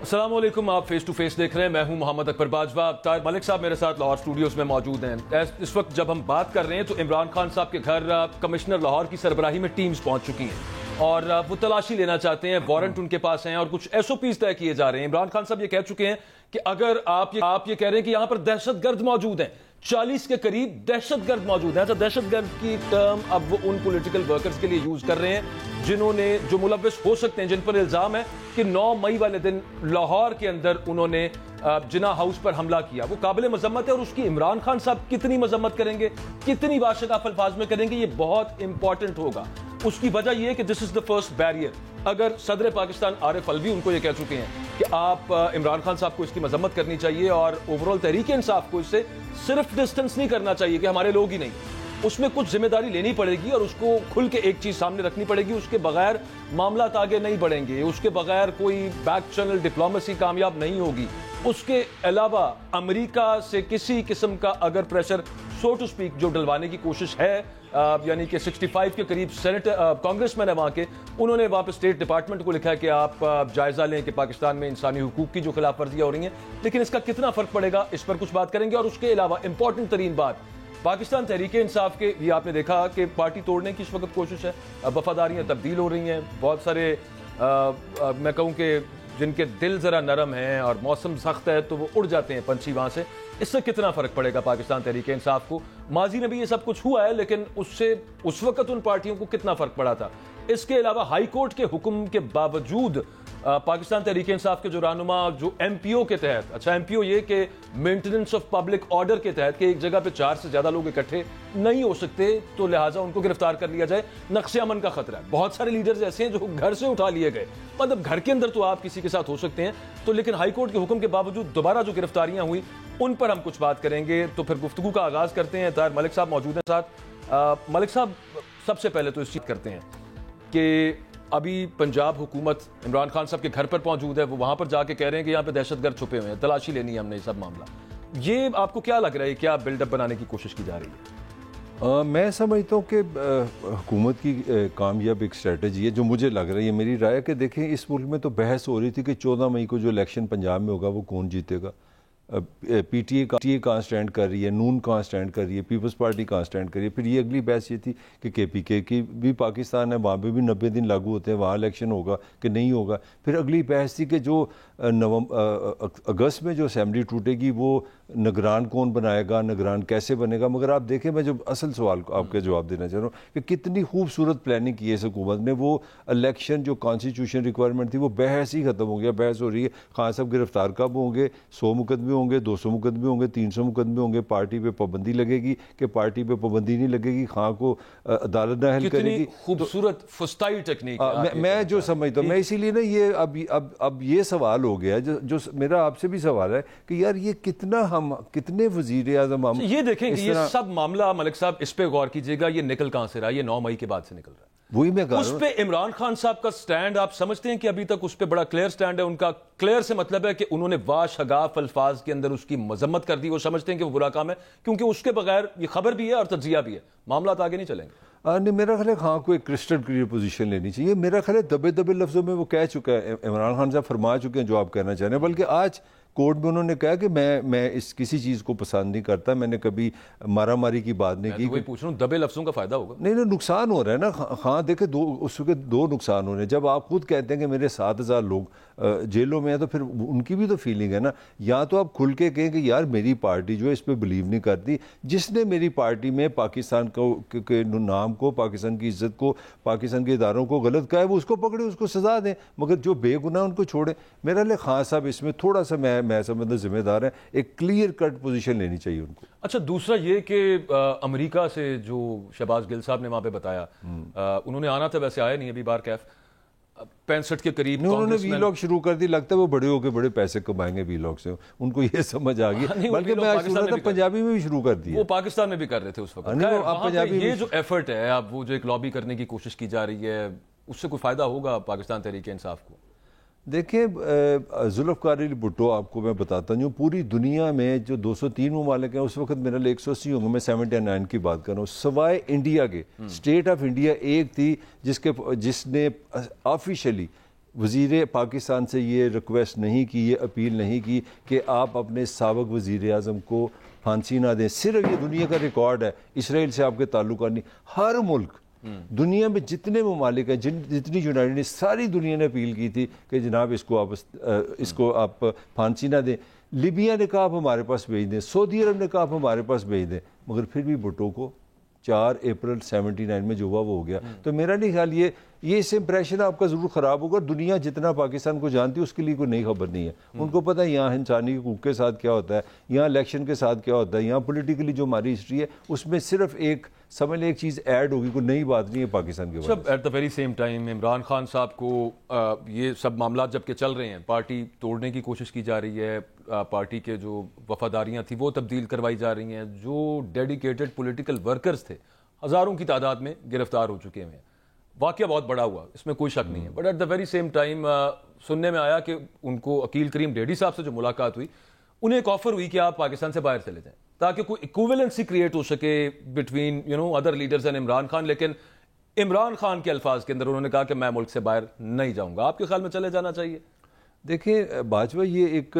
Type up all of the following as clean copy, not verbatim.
السلام علیکم، آپ فیس ٹو فیس دیکھ رہے ہیں. میں ہوں محمد اکبر باجوہ. طاہر ملک صاحب میرے ساتھ لاہور اسٹوڈیوز میں موجود ہیں. اس وقت جب ہم بات کر رہے ہیں تو عمران خان صاحب کے گھر کمشنر لاہور کی سربراہی میں ٹیمز پہنچ چکی ہیں اور وہ تلاشی لینا چاہتے ہیں. وارنٹ ان کے پاس ہیں اور کچھ ایس او پیز طے کیے جا رہے ہیں. عمران خان صاحب یہ کہہ چکے ہیں کہ اگر آپ یہ کہہ رہے ہیں کہ یہاں پر دہشت گرد موجود ہیں، 40 کے قریب دہشت گرد موجود ہیں. اچھا، دہشت گرد کی ٹرم اب وہ ان پولیٹیکل ورکرز کے لیے یوز کر رہے ہیں جو ملوث ہو سکتے ہیں، جن پر الزام ہے کہ 9 مئی والے دن لاہور کے اندر انہوں نے جناح ہاؤس پر حملہ کیا. وہ قابل مذمت ہے اور اس کی عمران خان صاحب کتنی مذمت کریں گے، کتنی واشگاف الفاظ میں کریں گے، یہ بہت امپورٹنٹ ہوگا. اس کی وجہ یہ ہے کہ دس از دا فرسٹ بیریئر. اگر صدر پاکستان عارف الوی ان کو یہ کہہ چکے ہیں کہ آپ عمران خان صاحب کو اس کی مذمت کرنی چاہیے اور اوورال تحریک انصاف کو اس سے صرف ڈسٹنس نہیں کرنا چاہیے کہ ہمارے لوگ ہی نہیں، اس میں کچھ ذمہ داری لینی پڑے گی اور اس کو کھل کے ایک چیز سامنے رکھنی پڑے گی. اس کے بغیر معاملات آگے نہیں بڑھیں گے، اس کے بغیر کوئی بیک چینل ڈپلومیسی کامیاب نہیں ہوگی. اس کے علاوہ امریکہ سے کسی قسم کا اگر پریشر سو ٹو سپیک جو ڈلوانے کی کوشش ہے، یعنی کہ 65 کے قریب سینٹ کانگریس مین ہے وہاں کے، انہوں نے وہاں پہ اسٹیٹ ڈپارٹمنٹ کو لکھا ہے کہ آپ جائزہ لیں کہ پاکستان میں انسانی حقوق کی جو خلاف ورزیاں ہو رہی ہیں. لیکن اس کا کتنا فرق پڑے گا، اس پر کچھ بات کریں گے. اور اس کے علاوہ امپورٹنٹ ترین بات، پاکستان تحریک انصاف کے یہ آپ نے دیکھا کہ پارٹی توڑنے کی اس وقت کوشش ہے، وفاداریاں تبدیل ہو رہی ہیں. بہت سارے میں کہوں کہ جن کے دل ذرا نرم ہیں اور موسم سخت ہے تو وہ اڑ جاتے ہیں پنچھی وہاں سے. اس سے کتنا فرق پڑے گا پاکستان تحریک انصاف کو؟ ماضی میں بھی یہ سب کچھ ہوا ہے لیکن اس سے اس وقت ان پارٹیوں کو کتنا فرق پڑا تھا. اس کے علاوہ ہائی کورٹ کے حکم کے باوجود پاکستان تحریک انصاف کے جو رہنما جو ایم پی او کے تحت، اچھا ایم پی او یہ کہ مینٹیننس آف پبلک آرڈر کے تحت کہ ایک جگہ پہ 4 سے زیادہ لوگ اکٹھے نہیں ہو سکتے تو لہٰذا ان کو گرفتار کر لیا جائے، نقص امن کا خطرہ ہے. بہت سارے لیڈرز ایسے ہیں جو گھر سے اٹھا لیے گئے، مطلب گھر کے اندر تو آپ کسی کے ساتھ ہو سکتے ہیں تو، لیکن ہائی کورٹ کے حکم کے باوجود دوبارہ جو گرفتاریاں ہوئی ان پر ہم کچھ بات کریں گے. تو پھر گفتگو کا آغاز کرتے ہیں. طاہر ملک صاحب موجود ہیں ساتھ. ملک صاحب، سب سے پہلے تو اس چیز کرتے ہیں کہ ابھی پنجاب حکومت عمران خان صاحب کے گھر پر موجود ہے، وہ وہاں پر جا کے کہہ رہے ہیں کہ یہاں پہ دہشت گرد چھپے ہوئے ہیں، تلاشی لینی ہے ہم نے یہ سب معاملہ. یہ آپ کو کیا لگ رہا ہے، کیا بلڈ اپ بنانے کی کوشش کی جا رہی ہے؟ میں سمجھتا ہوں کہ حکومت کی کامیاب ایک اسٹریٹجی ہے جو مجھے لگ رہی ہے، میری رائے کہ دیکھیں اس ملک میں تو بحث ہو رہی تھی کہ 14 مئی کو جو الیکشن پنجاب میں ہوگا وہ کون جیتے گا. پی ٹی اے کہاں سٹینڈ کر رہی ہے، نون کہاں سٹینڈ کر رہی ہے، پیپلز پارٹی کہاں سٹینڈ کر رہی ہے. پھر یہ اگلی بحث یہ تھی کہ کے پی کے کی بھی پاکستان ہے، وہاں پہ بھی 90 دن لاگو ہوتے ہیں، وہاں الیکشن ہوگا کہ نہیں ہوگا. پھر اگلی بحث تھی کہ جو اگست میں جو اسمبلی ٹوٹے گی وہ نگران کون بنائے گا، نگران کیسے بنے گا. مگر آپ دیکھیں، میں جو اصل سوال کو آپ کا جواب دینا چاہ رہا ہوں کہ کتنی خوبصورت پلاننگ کی ہے اس حکومت نے. وہ الیکشن جو کانسٹیٹیوشن ریکوائرمنٹ تھی وہ بحث ہی ختم ہو گیا. بحث ہو رہی ہے خان صاحب گرفتار کب ہوں گے، 100 مقدمے ہوں گے، 200 مقدمے ہوں گے، 300 مقدمے ہوں گے، پارٹی پہ پابندی لگے گی کہ پارٹی پہ پابندی نہیں لگے گی، خان کو عدالت نااہل کرے گی. خوبصورت فسطائی ٹیکنیک میں جو سمجھتا ہوں، میں اسی لیے نا یہ اب یہ سوال ہو گیا جو میرا آپ سے بھی سوال ہے کہ یار یہ کتنے وزیر اعظم ہم یہ دیکھیں کہ یہ سب معاملہ ملک صاحب اس پہ غور کیجئے گا، یہ نکل کہاں سے رہا؟ یہ 9 مئی کے بعد سے نکل رہا ہے. وہی میں کہہ رہا ہوں، اس پہ عمران خان صاحب کا سٹینڈ آپ سمجھتے ہیں کہ ابھی تک اس پہ بڑا کلیئر سٹینڈ ہے ان کا؟ کلیئر سے مطلب ہے کہ انہوں نے واشگاف الفاظ کے اندر اس کی مذمت کر دی. وہ سمجھتے ہیں کہ وہ برا کام ہے کیونکہ اس کے بغیر یہ خبر بھی ہے اور تجزیہ بھی ہے، معاملات آگے نہیں چلیں گے. نہیں، میرا خیال ہے خان کو ایک کرسٹل کلیئر پوزیشن لینی چاہیے. میرا خیال ہے دبے لفظوں میں وہ کہہ چکا ہے، عمران خان صاحب فرما چکے ہیں جو آپ کہنا چاہ رہے ہیں. بلکہ آج کورٹ میں انہوں نے کہا کہ میں اس کسی چیز کو پسند نہیں کرتا، میں نے کبھی مارا ماری کی بات نہیں کی. میں پوچھ رہا ہوں دبے لفظوں کا فائدہ ہوگا؟ نہیں، نقصان ہو رہا ہے نا خان. دیکھیں اس کے 2 نقصان ہو رہے ہیں. جب آپ خود کہتے ہیں کہ میرے 7000 لوگ جیلوں میں ہیں تو پھر ان کی بھی تو فیلنگ ہے نا. یا تو آپ کھل کے کہیں کہ یار میری پارٹی جو ہے اس پہ بلیو نہیں کرتی، جس نے میری پارٹی میں پاکستان کے نام کو، پاکستان کی عزت کو، پاکستان کے اداروں کو غلط کہا ہے وہ اس کو پکڑے، اس کو سزا دیں، مگر جو بے گناہ ان کو چھوڑیں. میرا خیال خان صاحب اس میں تھوڑا سا میں سمجھتا ذمہ دار ہیں، ایک کلیئر کٹ پوزیشن لینی چاہیے ان کو. اچھا، دوسرا یہ کہ امریکہ سے جو شہباز گل صاحب نے وہاں پہ بتایا، انہوں نے آنا تھا، ویسے آیا نہیں ابھی بار کیف. 65 کے قریب انہوں نے وی لاگ شروع کر دی. لگتا ہے وہ بڑے ہو کے بڑے پیسے کمائیں گے وی لاگ سے، ان کو یہ سمجھ آ گئی. بلکہ میں آج سنا تھا پنجابی میں بھی شروع کر دیا. وہ پاکستان میں بھی کر رہے تھے اس وقت. یہ جو ایفرٹ ہے، اب وہ جو ایک لابی کرنے کی کوشش کی جا رہی ہے، اس سے کوئی فائدہ ہوگا پاکستان تحریک انصاف کو؟ دیکھیں ذوالفقار علی بھٹو، آپ کو میں بتاتا ہوں، پوری دنیا میں جو 203 ممالک ہیں اس وقت میرا 180 ہوں گے، میں 79 کی بات کر رہا ہوں، سوائے انڈیا کے. اسٹیٹ آف انڈیا ایک تھی جس نے آفیشلی وزیر پاکستان سے یہ ریکویسٹ نہیں کی, یہ اپیل نہیں کی کہ آپ اپنے سابق وزیر اعظم کو پھانسی نہ دیں. صرف یہ دنیا کا ریکارڈ ہے, اسرائیل سے آپ کے تعلقات نہیں. ہر ملک دنیا میں جتنے ممالک ہیں, جتنی یونائٹڈ نے, ساری دنیا نے اپیل کی تھی کہ جناب اس کو آپ پھانسی نہ دیں. لیبیا نے کہا آپ ہمارے پاس بھیج دیں, سعودی عرب نے کہا آپ ہمارے پاس بھیج دیں, مگر پھر بھی بھٹو کو 4 اپریل 79 میں جو ہوا وہ ہو گیا. تو میرا نہیں خیال یہ اس امپریشن آپ کا ضرور خراب ہوگا. دنیا جتنا پاکستان کو جانتی ہے اس کے لیے کوئی نئی خبر نہیں ہے. ان کو پتہ ہے یہاں انسانی حقوق کے ساتھ کیا ہوتا ہے, یہاں الیکشن کے ساتھ کیا ہوتا ہے, یہاں پولیٹیکلی جو ہماری ہسٹری ہے اس میں صرف سمجھ لیں ایک چیز ایڈ ہوگی, کوئی نئی بات نہیں ہے پاکستان کے بارے میں. At the very same time Imran Khan صاحب کو یہ سب معاملات جب کہ چل رہے ہیں, پارٹی توڑنے کی کوشش کی جا رہی ہے, پارٹی کے جو وفاداریاں تھیں وہ تبدیل کروائی جا رہی ہیں, جو ڈیڈیکیٹڈ پولیٹیکل ورکرز تھے ہزاروں کی تعداد میں گرفتار ہو چکے ہیں. واقعہ بہت بڑا ہوا, اس میں کوئی شک نہیں ہے. But at the very same time سننے میں آیا کہ ان کو عقیل کریم ڈیڈی صاحب سے جو ملاقات ہوئی, انہیں ایک آفر ہوئی کہ آپ پاکستان سے باہر چلے جائیں تاکہ کوئی ایکویولنسی کریٹ ہو سکے between other leaders and Imran Khan. لیکن عمران خان کے الفاظ کے اندر انہوں نے کہا کہ میں ملک سے باہر نہیں جاؤں گا. آپ کے خیال میں چلے جانا چاہیے؟ دیکھیں باجوہ, یہ ایک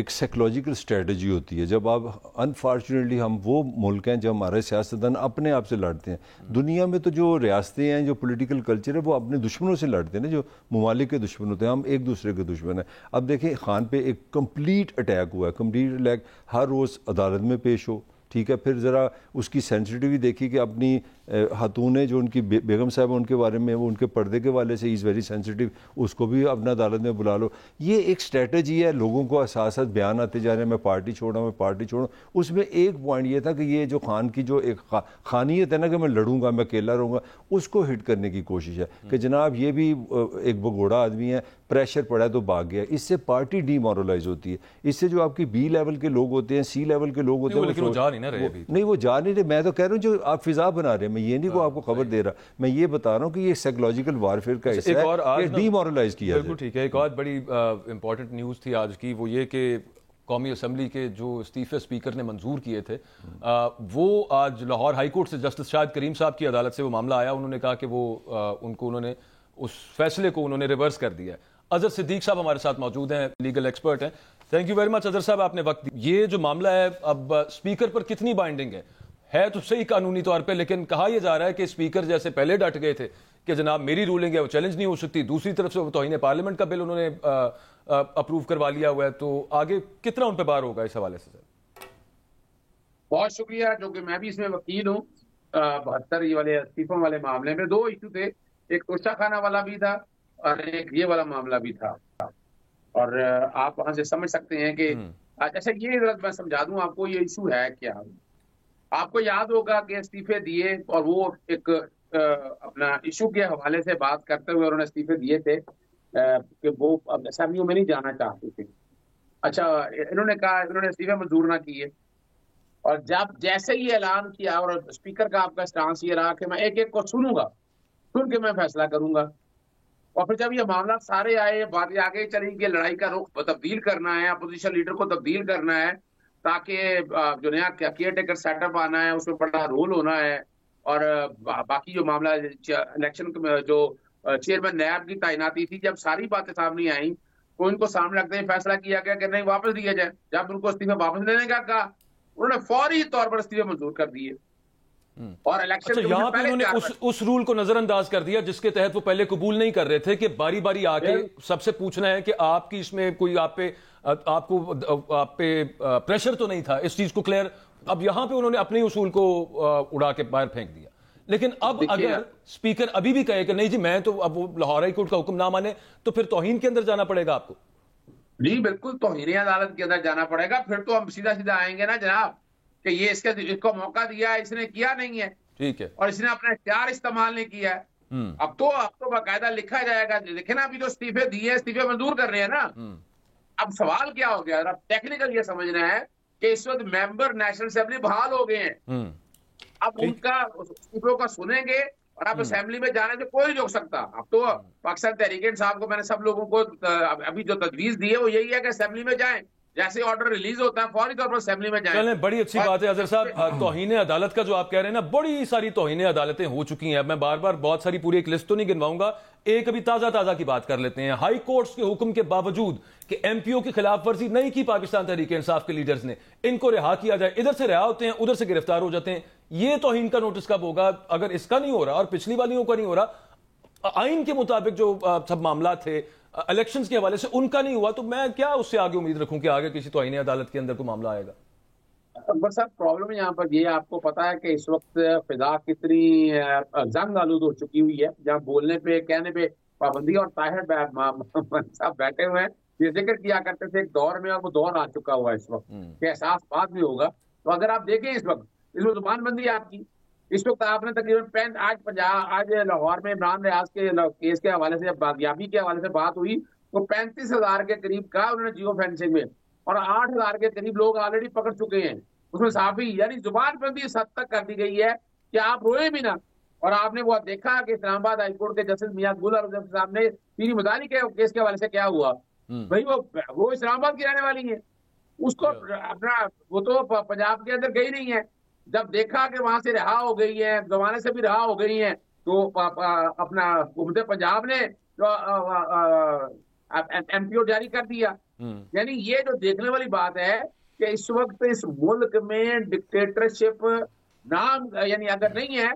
سائیکلوجیکل اسٹریٹجی ہوتی ہے. جب آپ انفارچونیٹلی ہم وہ ملک ہیں جب ہمارے سیاستدان اپنے آپ سے لڑتے ہیں. دنیا میں تو جو ریاستیں ہیں, جو پولیٹیکل کلچر ہے, وہ اپنے دشمنوں سے لڑتے ہیں نا, جو ممالک کے دشمن ہوتے ہیں. ہم ایک دوسرے کے دشمن ہیں. اب دیکھیں خان پہ ایک کمپلیٹ اٹیک ہوا ہے, کمپلیٹ اٹیک. ہر روز عدالت میں پیش ہو, ٹھیک ہے, پھر ذرا اس کی سینسٹیوٹی دیکھی کہ اپنی خاتونیں جو ان کی بیگم صاحب ان کے بارے میں, وہ ان کے پردے کے والے سے از ویری سینسٹیو, اس کو بھی اپنا عدالت میں بلا لو. یہ ایک اسٹریٹجی ہے. لوگوں کو احساسات بیان آتے جا رہے ہیں, میں پارٹی چھوڑوں. اس میں ایک پوائنٹ یہ تھا کہ یہ جو خان کی جو ایک خانیت ہے نا کہ میں لڑوں گا, میں اکیلا رہوں گا, اس کو ہٹ کرنے کی کوشش ہے کہ جناب یہ بھی ایک بگوڑا آدمی ہے, پریشر پڑا ہے تو بھاگ گیا. اس سے پارٹی ڈی مورلائز ہوتی ہے. اس سے جو آپ کی بی لیول کے لوگ ہوتے ہیں, سی لیول کے لوگ ہوتے ہیں, لیکن وہ جا نہیں رہے. نہیں وہ جا نہیں رہے. میں تو کہہ رہا ہوں جو آپ فضا بنا رہے ہیں, میں یہ نہیں کو آپ کو خبر دے رہا, میں یہ بتا رہا ہوں کہ یہ سائیکلوجیکل وارفیئر کا حصہ ہے, یہ ڈی مورلائز کیا. بالکل ٹھیک ہے. ایک اور بڑی امپورٹنٹ نیوز تھی آج کی, وہ یہ کہ قومی اسمبلی کے جو استعفے اسپیکر نے منظور کیے تھے, وہ آج لاہور ہائی کورٹ سے جسٹس شاہد کریم صاحب کی عدالت سے وہ معاملہ آیا. انہوں نے کہا کہ وہ انہوں نے اس فیصلے کو انہوں نے ریورس کر دیا. اظہر صدیق صاحب ہمارے ساتھ موجود ہیں, لیگل ایکسپرٹ ہیں. Thank you very much Azhar صاحب, آپ نے وقت. یہ جو معاملہ ہے اب اسپیکر پر کتنی بائنڈنگ ہے تو صحیح قانونی طور پہ, لیکن کہا یہ جا رہا ہے کہ اسپیکر جیسے پہلے ڈٹ گئے تھے کہ جناب میری رولنگ ہے وہ چیلنج نہیں ہو سکتی, دوسری طرف سے توہین پارلیمنٹ کا بل انہوں نے اپروو کروا لیا ہوا ہے, تو آگے کتنا ان پہ بار ہوگا اس حوالے سے؟ بہت شکریہ. جو کہ میں بھی اس میں وکیل ہوں. 72 والے استعفوں والے معاملے میں 2 ایشو تھے, ایک توشہ خانہ والا بھی تھا اور ایک یہ والا معاملہ بھی تھا. اور آپ وہاں سے سمجھ سکتے ہیں کہ اچھا یہ میں سمجھا دوں آپ کو یہ ایشو ہے کیا. آپ کو یاد ہوگا کہ استعفے دیے, اور وہ ایک اپنا ایشو کے حوالے سے بات کرتے ہوئے انہوں نے استعفے دیے تھے کہ وہ اسمبلیوں میں نہیں جانا چاہتے تھے. اچھا انہوں نے کہا, انہوں نے استعفے منظور نہ کیے, اور جب جیسے ہی اعلان کیا, اور اسپیکر کا آپ کا اسٹانس یہ رہا کہ میں ایک ایک کو سنوں گا, سن کے میں فیصلہ کروں گا. اور پھر جب یہ معاملات سارے آئے, باتیں آگے چلی کہ لڑائی کا رخ تبدیل کرنا ہے, اپوزیشن لیڈر کو تبدیل کرنا ہے تاکہ جو نیا کیئر ٹیکر سیٹ اپ آنا ہے اس میں بڑا رول ہونا ہے, اور باقی جو معاملہ الیکشن جو چیئرمین نیب کی تعیناتی تھی, جب ساری باتیں سامنے آئیں تو ان کو سامنے رکھتے ہیں فیصلہ کیا گیا کہ نہیں واپس دیا جائے. جب ان کو استعفے واپس لینے کا کہا, انہوں نے فوری طور پر استعفے منظور کر دیے. اور الیکشن یہاں پہ انہوں نے اس رول کو نظر انداز کر دیا جس کے تحت وہ پہلے قبول نہیں کر رہے تھے کہ باری باری آ کے سب سے پوچھنا ہے کہ آپ کی اس میں کوئی آپ پہ پریشر تو نہیں تھا اس چیز کو کلیئر. اب یہاں پہ انہوں نے اپنے اصول کو اڑا کے باہر پھینک دیا. لیکن اب اگر اسپیکر ابھی بھی کہے کہ نہیں جی میں تو اب وہ لاہور ہائی کورٹ کا حکم نہ مانے, تو پھر توہین کے اندر جانا پڑے گا آپ کو. جی بالکل, توہین عدالت کے اندر جانا پڑے گا. پھر تو ہم سیدھا آئیں گے نا جناب کہ یہ اس کو موقع دیا ہے, اس نے کیا نہیں ہے, ٹھیک ہے, اور اس نے اپنا اختیار استعمال نہیں کیا ہے. اب تو باقاعدہ لکھا جائے گا. دیکھیں نا ابھی جو استعفے دیے, استعفے منظور کر رہے ہیں نا. اب سوال کیا ہو گیا, ٹیکنیکل یہ سمجھنا ہے کہ اس وقت ممبر نیشنل اسمبلی بحال ہو گئے ہیں. اب ان کا استعفوں کا سنیں گے, اور اب اسمبلی میں جانے سے کوئی نہیں روک سکتا. اب تو پاکستان تحریک انصاف کو میں نے سب لوگوں کو ابھی جو تجویز دی ہے وہ یہی ہے کہ اسمبلی میں جائیں, جیسے آرڈر ریلیز ہوتا ہے فوری طور پر اسمبلی میں جائیں. چلیں بڑی اچھی بات ہے اظہر صاحب. توہین عدالت کا جو آپ کہہ رہے ہیں نا, بڑی ساری توہین عدالتیں ہو چکی ہیں. اب میں بار بار بہت ساری پوری ایک لسٹ تو نہیں گنواؤں گا, ایک ابھی تازہ کی بات کر لیتے ہیں. ہائی کورٹس کے حکم کے باوجود کہ ایم پی او کی خلاف ورزی نہیں کی پاکستان تحریک انصاف کے لیڈرز نے, ان کو رہا کیا جائے. ادھر سے رہا ہوتے ہیں, ادھر سے گرفتار ہو جاتے ہیں. یہ توہین کا نوٹس کب ہوگا؟ اگر اس کا نہیں ہو رہا اور پچھلی والیوں کا نہیں ہو رہا, آئین کے مطابق جو سب معاملات تھے الیکشنز کے حوالے سے ان کا نہیں ہوا, تو میں کیا اس سے آگے امید رکھوں کہ آگے کسی توہین عدالت کے اندر کوئی معاملہ آئے گا؟ بس اب پرابلم یہاں پر یہ آپ کو پتا ہے کہ اس وقت فضا کتنی زنگ آلود ہو چکی ہوئی ہے, جہاں بولنے پہ کہنے پہ پابندی. اور طاہر صاحب بیٹھے ہوئے ہیں, یہ ذکر کیا کرتے تھے ایک دور میں, اور وہ دور آ چکا ہوا ہے اس وقت کہ احساس بات بھی ہوگا. تو اگر آپ دیکھیں اس وقت زبان بندی آپ کی, اس وقت آپ نے تقریباً آج لاہور میں عمران ریاض کے کیس کے حوالے سے, بازیابی کے حوالے سے بات ہوئی تو 35,000 کے قریب کا انہوں نے جیو فینسنگ میں, اور 8,000 کے قریب لوگ آلریڈی پکڑ چکے ہیں. اس میں صافی یعنی زبان بندی اس حد تک کر دی گئی ہے کہ آپ روئے بھی نہ. اور آپ نے وہ دیکھا کہ اسلام آباد ہائی کورٹ کے جسٹس میاں گل اور صاحب نے پیری مدانی کے کیس کے حوالے سے کیا ہوا بھائی, وہ اسلام آباد کی رہنے والی ہیں, اس کو اپنا وہ تو پنجاب کے اندر گئی نہیں ہے. جب دیکھا کہ وہاں سے رہا ہو گئی ہے, زمانے سے بھی رہا ہو گئی ہیں, تو اپنا حکومت پنجاب نے ایم پی او جاری کر دیا. یعنی یہ جو دیکھنے والی بات ہے کہ اس وقت اس ملک میں ڈکٹیٹرشپ نام یعنی اگر نہیں ہے.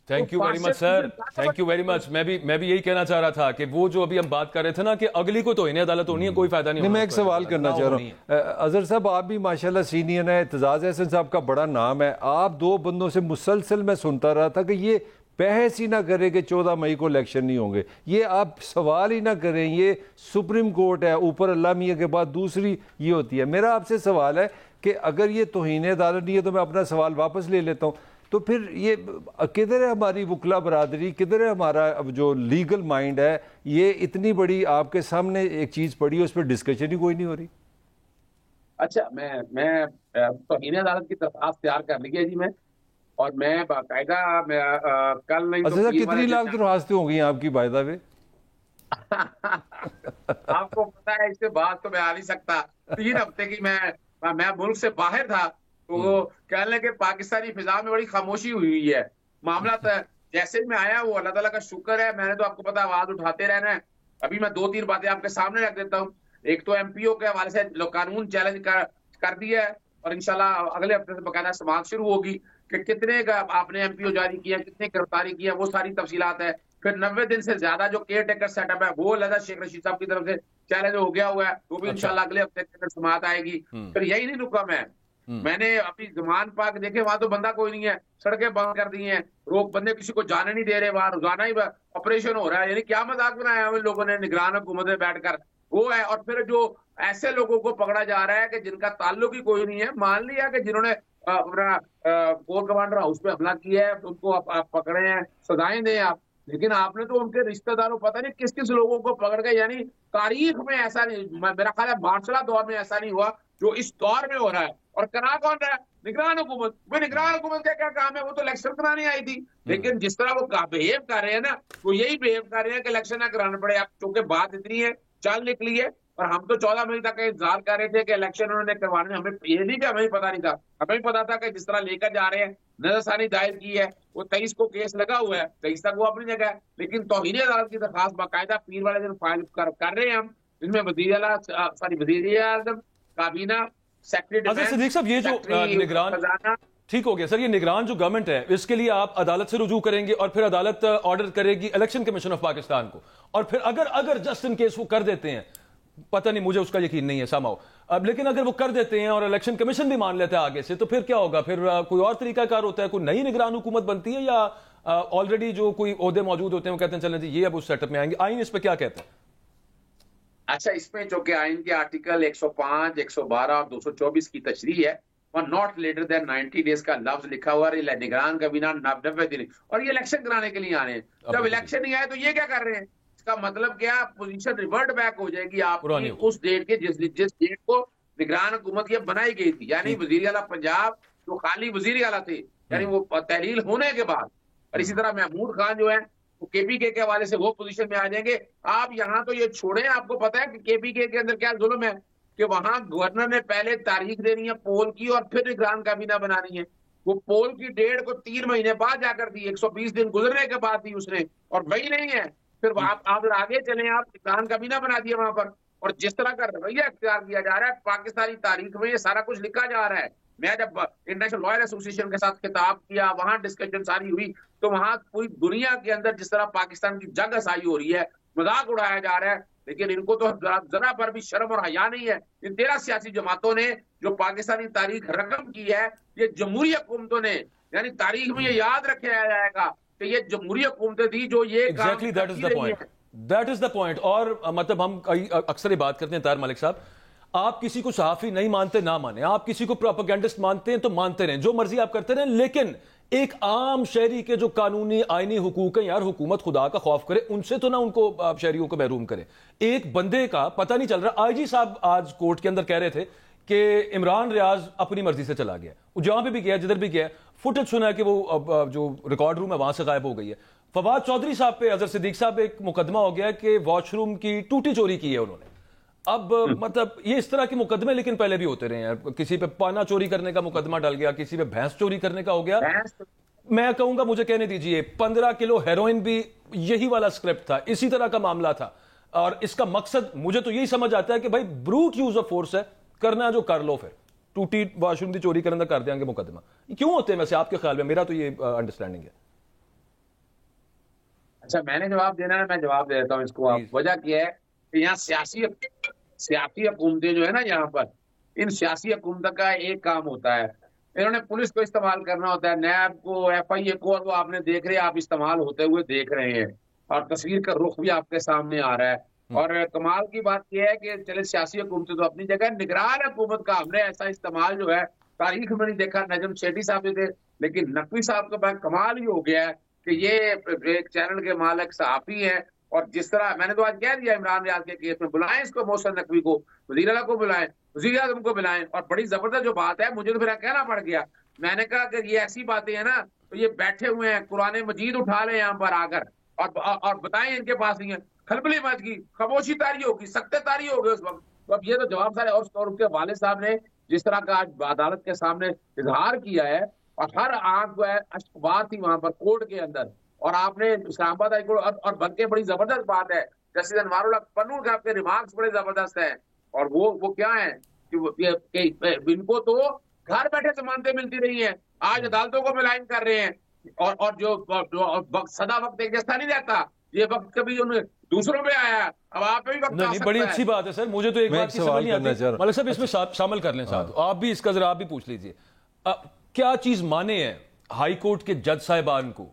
Thank you very much sir, thank you very much. میں بھی یہی کہنا چاہ رہا تھا کہ وہ جو ابھی ہم بات کر رہے تھے نا کہ اگلی کو توہین عدالت ہونی ہے, کوئی فائدہ نہیں. میں ایک سوال کرنا چاہ رہا ہوں اظہر صاحب, آپ بھی ماشاءاللہ سینئر ہیں, اعتزاز احسن صاحب کا بڑا نام ہے. آپ دو بندوں سے مسلسل میں سنتا رہا تھا کہ یہ بحث ہی نہ کرے کہ 14 مئی کو الیکشن نہیں ہوں گے, یہ آپ سوال ہی نہ کریں, یہ سپریم کورٹ ہے, اوپر اللہ میاں کے بعد دوسری یہ ہوتی ہے. میرا آپ سے سوال ہے کہ اگر یہ توہین عدالت نہیں ہے تو میں اپنا سوال واپس لے لیتا ہوں, تو پھر یہ کدھر ہے ہماری وکلا برادری, کدھر ہے ہمارا جو لیگل مائنڈ ہے؟ یہ اتنی بڑی آپ کے سامنے ایک چیز پڑی ہے, اس پہ ڈسکشن ہی کوئی نہیں ہو رہی. اچھا میں توہین عدالت کی درخواست تیار کر لی ہے جی میں, اور میں باقاعدہ کل نہیں اچھا کتنی لاکھ درخواستیں ہو گئی ہیں آپ کی باقاعدہ پہ؟ آپ کو پتا ہے اس سے بات تو میں آ نہیں سکتا. 3 ہفتے کی میں ملک سے باہر تھا, تو وہ کہہ لیں کہ پاکستانی فضا میں بڑی خاموشی ہوئی ہے. معاملہ جیسے میں آیا وہ اللہ تعالیٰ کا شکر ہے, میں نے تو آپ کو پتا آواز اٹھاتے رہنا ہے. ابھی میں 2-3 باتیں آپ کے سامنے رکھ دیتا ہوں. ایک تو ایم پی او کے حوالے سے قانون چیلنج کر دیا ہے, اور انشاءاللہ اگلے ہفتے سے باقاعدہ سماعت شروع ہوگی کہ کتنے کا آپ نے ایم پی او جاری کیا, کتنے گرفتاری کیا, وہ ساری تفصیلات ہے. پھر 90 دن سے زیادہ جو کیئر ٹیکر سیٹ اپ ہے وہ لہذا شیخ رشید صاحب کی طرف سے چیلنج ہو گیا ہوا ہے, وہ بھی انشاءاللہ اگلے ہفتے کے اندر سماعت آئے گی. پھر یہی نہیں رکا میں نے اپنی زمان پاک دیکھے, وہاں تو بندہ کوئی نہیں ہے, سڑکیں بند کر دی ہیں, بندے کسی کو جانے نہیں دے رہے, وہاں روزانہ ہی آپریشن ہو رہا ہے. یعنی کیا مذاق بنایا ہم لوگوں نے نگران حکومت میں بیٹھ کر, وہ ہے. اور پھر جو ایسے لوگوں کو پکڑا جا رہا ہے کہ جن کا تعلق ہی کوئی نہیں ہے, مان لیا کہ جنہوں نے اپنا کور کمانڈر ہاؤس پہ حملہ کیا ہے ان کو آپ پکڑے ہیں, سزائیں دیں آپ, لیکن آپ نے تو ان کے رشتہ داروں پتہ نہیں کس کس لوگوں کو پکڑ کے, یعنی تاریخ میں ایسا نہیں, میرا خیال ہے مارشلہ دور میں ایسا نہیں ہوا جو اس دور میں ہو رہا ہے. اور کرا کون رہا ہے؟ نگران حکومت. وہ نگران حکومت کا کیا کام ہے؟ وہ تو الیکشن کرانے آئی تھی, لیکن جس طرح وہ بہیو کر رہے ہیں نا, وہ یہی بہیو کر رہے ہیں کہ الیکشن نہ کرانا پڑے. اب چونکہ بات اتنی ہے چل نکلی ہے, اور ہم تو 14 مئی تک انتظار کر رہے تھے کہ الیکشن انہوں نے کروانے. ہمیں یہ نہیں کہ ہمیں پتا نہیں تھا, ہمیں پتا تھا کہ جس طرح لے کر جا رہے ہیں, نظر ثانی دائر کی ہے, وہ 23 کو کیس لگا ہوا ہے, 23 تک وہ اپنی جگہ ہے, لیکن توہین عدالت کی درخواست باقاعدہ پیر والے دن فائل کر رہے ہیں ہم, جن میں وزیر اعظم, کابینہ, اچھا صدیق صاحب, یہ جو نگران ٹھیک ہو گیا سر, یہ نگران جو گورنمنٹ ہے اس کے لیے آپ عدالت سے رجوع کریں گے, اور پھر عدالت آرڈر کرے گی الیکشن کمیشن آف پاکستان کو, اور پھر اگر جسٹ ان کیس وہ کر دیتے ہیں, پتہ نہیں مجھے اس کا یقین نہیں ہے ساماؤ, اب لیکن اگر وہ کر دیتے ہیں اور الیکشن کمیشن بھی مان لیتا ہے آگے سے, تو پھر کیا ہوگا؟ پھر کوئی اور طریقہ کار ہوتا ہے, کوئی نئی نگران حکومت بنتی ہے, یا آلریڈی جو کوئی عہدے موجود ہوتے ہیں وہ کہتے ہیں چلیں جی یہ اب اس سیٹ اپ میں آئیں گے؟ آئین اس پہ کیا کہتے ہیں؟ اچھا, اس میں جو کہ آئین کے آرٹیکل 105, 112 اور 224 کی تشریح ہے, اور ناٹ لیٹر دین 90 days کا لفظ لکھا ہوا ہے. نگران کابینہ 90 دن, اور یہ الیکشن کرانے کے لیے آ رہے ہیں. جب الیکشن نہیں آئے تو یہ کیا کر رہے ہیں؟ اس کا مطلب کیا, پوزیشن ریورٹ بیک ہو جائے گی آپ کی اس ڈیٹ کے جس ڈیٹ کو نگران حکومت یہ بنائی گئی تھی. یعنی وزیر اعلیٰ پنجاب جو خالی وزیر اعلیٰ تھے, یعنی وہ تحلیل ہونے کے بعد, اور اسی طرح محمود خان جو ہے کے پی کے حوالے سے وہ پوزیشن میں آ جائیں گے. آپ یہاں تو یہ چھوڑیں, آپ کو پتا ہے کہ کے پی کے اندر کیا ظلم ہے. کہ وہاں گورنر نے پہلے تاریخ دینی ہے پول کی اور پھر نگران کابینہ بنانی ہے. وہ پول کی ڈیٹ کو 3 مہینے بعد جا کر دی, 120 دن گزرنے کے بعد دی اس نے, اور وہی نہیں ہے. پھر آپ آگے چلیں, آپ نگران کابینہ بنا دیا وہاں پر, اور جس طرح کا رویہ اختیار کیا جا رہا ہے پاکستانی تاریخ میں یہ سارا کچھ لکھا جا رہا ہے. میں جب انٹرنیشنل لائر ایسوسی ایشن کے ساتھ خطاب کیا, وہاں ڈسکشن ساری ہوئی, تو وہاں پوری دنیا کے اندر جس طرح پاکستان کی جنگ ہسائی ہو رہی ہے, مذاق اڑایا جا رہا ہے, لیکن ان کو تو ذرا پر بھی شرم اور حیا نہیں ہے. ان 13 سیاسی جماعتوں نے جو پاکستانی تاریخ رقم کی ہے, یہ جمہوری حکومتوں نے, یعنی تاریخ میں یہ یاد رکھا جائے گا کہ یہ جمہوری حکومتیں تھی جو یہ Exactly, that is the point. That is the point. اور مطلب ہم اکثر یہ بات کرتے ہیں طاہر ملک صاحب, آپ کسی کو صحافی نہیں مانتے نہ مانیں, آپ کسی کو پروپیگنڈسٹ مانتے ہیں تو مانتے رہیں, جو مرضی آپ کرتے رہیں, لیکن ایک عام شہری کے جو قانونی آئینی حقوق ہیں یار, حکومت خدا کا خوف کرے, ان سے تو نہ ان کو شہریوں کو محروم کرے. ایک بندے کا پتہ نہیں چل رہا. آئی جی صاحب آج کورٹ کے اندر کہہ رہے تھے کہ عمران ریاض اپنی مرضی سے چلا گیا, وہ جہاں پہ بھی گیا جدھر بھی گیا, فوٹیج سنا ہے کہ وہ جو ریکارڈ روم ہے وہاں سے غائب ہو گئی ہے. فواد چودھری صاحب پہ, اظہر صدیق صاحب ایک مقدمہ ہو گیا کہ واش روم کی ٹوٹی چوری کی ہے انہوں نے. اب مطلب یہ اس طرح کے مقدمے لیکن پہلے بھی ہوتے رہے ہیں. کسی پہ پانا چوری کرنے کا مقدمہ ڈل گیا, کسی پہ بھینس چوری کرنے کا ہو گیا. میں کہوں گا, مجھے کہنے دیجئے, 15 کلو ہیروئن بھی یہی والا سکرپٹ تھا, اسی طرح کا معاملہ تھا. اور اس کا مقصد مجھے تو یہی سمجھ آتا ہے کہ بھائی بروٹ یوز آف فورس ہے, کرنا جو کر لو, پھر ٹوٹی واش روم کی چوری کرنے کا کر دیں گے مقدمہ. کیوں ہوتے ہیں ویسے آپ کے خیال میں؟ میرا تو یہ انڈرسٹینڈنگ ہے. اچھا, میں نے جواب دینا ہے, میں جواب دے دیتا ہوں اس کو. وجہ کیا ہے کہ یہاں سیاسی حکومتیں جو ہے نا, یہاں پر ان سیاسی حکومتوں کا ایک کام ہوتا ہے, انہوں نے پولیس کو استعمال کرنا ہوتا ہے, نیب کو, ایف آئی اے کو, اور وہ آپ نے دیکھ رہے, آپ استعمال ہوتے ہوئے دیکھ رہے ہیں, اور تصویر کا رخ بھی آپ کے سامنے آ رہا ہے. اور کمال کی بات یہ ہے کہ چلے سیاسی حکومتیں تو اپنی جگہ, نگران حکومت کا ہم نے ایسا استعمال جو ہے تاریخ میں نہیں دیکھا. نجم سیٹھی صاحب بھی تھے, لیکن نقوی صاحب کا کمال ہی ہو گیا ہے کہ یہ ایک چینل کے مالک صحافی ہیں, اور جس طرح میں نے تو آج کہہ دیا عمران ریاض کے کیس میں, بلائیں اس کو, محسن نقوی کو, وزیر اعلیٰ کو بلائیں, وزیر اعظم کو بلائیں. اور بڑی زبردست جو بات ہے, مجھے تو پھر کہنا پڑ گیا, میں نے کہا کہ یہ ایسی باتیں ہیں نا, تو یہ بیٹھے ہوئے ہیں, قرآن مجید اٹھا لیں یہاں پر آ کر, اور بتائیں ان کے پاس نہیں ہے. کھلبلی مچ گئی, خاموشی تاری ہوگی, سکتے تاری ہو گئے اس وقت. تو اب یہ تو جواب سارے, اور اس کے والد صاحب نے جس طرح کا آج عدالت کے سامنے اظہار کیا ہے, اور ہر آنکھ جو ہے اشکبار تھی وہاں پر کورٹ کے اندر, اور آپ نے اسلام آباد ہائی کورٹ, اور بلکہ بڑی زبردست بات ہے, جسٹس انوار اللہ پنو کے آپ کے ریمارکس بڑے زبردست ہیں, اور وہ کیا ہیں کہ ان کو تو گھر بیٹھے ضمانتیں ملتی رہی ہیں, آج عدالتوں کو ملائن کر رہے ہیں, اور جو سدا وقت ایک جیسا نہیں رہتا, یہ وقت کبھی دوسروں میں آیا, اب آپ بھی وقت نہیں, بڑی اچھی بات ہے سر. مجھے تو ایک بات کی سمجھ نہیں آتی, ملک صاحب اس میں شامل کر لیں ساتھ, آپ بھی اس کا ذرا آپ بھی پوچھ لیجئے. کیا چیز مانے ہیں ہائی کورٹ کے جج صاحبان کو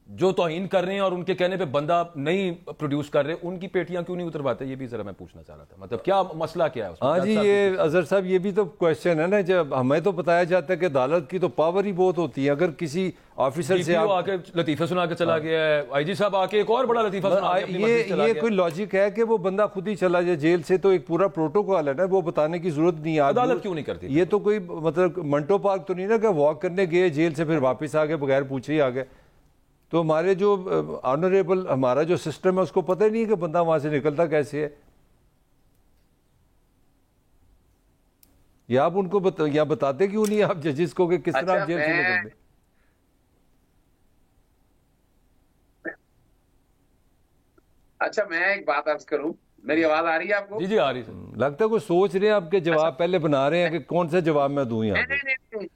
جو توہین کر رہے ہیں اور ان کے کہنے پہ بندہ نہیں پروڈیوس کر رہے, ان کی پیٹیاں کیوں نہیں اترواتے؟ یہ بھی ذرا میں پوچھنا چاہ رہا تھا, مطلب کیا مسئلہ کیا ہے اس میں؟ ہاں جی, یہ اظہر صاحب یہ بھی تو کویسچن ہے نا, جب ہمیں تو بتایا جاتا ہے کہ عدالت کی تو پاور ہی بہت ہوتی ہے. اگر کسی آفیسر سے آ کے لطیفہ سنا کے چلا گیا ہے, آئی جی صاحب آ کے ایک اور بڑا لطیفہ سنا کے, یہ کوئی لاجک ہے کہ وہ بندہ خود ہی چلا جائے جیل سے؟ تو ایک پورا پروٹوکول ہے نا, وہ بتانے کی ضرورت نہیں ہے. عدالت کیوں نہیں کرتی؟ یہ تو کوئی مطلب منٹو پارک تو نہیں نا کہ واک کرنے گئے جیل سے پھر واپس آ گئے بغیر پوچھے ہی آ گئے. تو ہمارے جو آنریبل ہمارا جو سسٹم ہے اس کو پتہ ہی نہیں ہے کہ بندہ وہاں سے نکلتا کیسے ہے. یا آپ ان کو یا بتاتے کیوں نہیں آپ ججز کو کہ کس طرح آپ جیل سے نکلتے؟ اچھا, میں ایک بات عرض کروں, میری آواز آ رہی ہے آپ کو؟ جی جی آ رہی ہے. لگتا ہے کوئی سوچ رہے ہیں آپ کے جواب پہلے بنا رہے ہیں کہ کون سا جواب میں دوں یہاں پہ.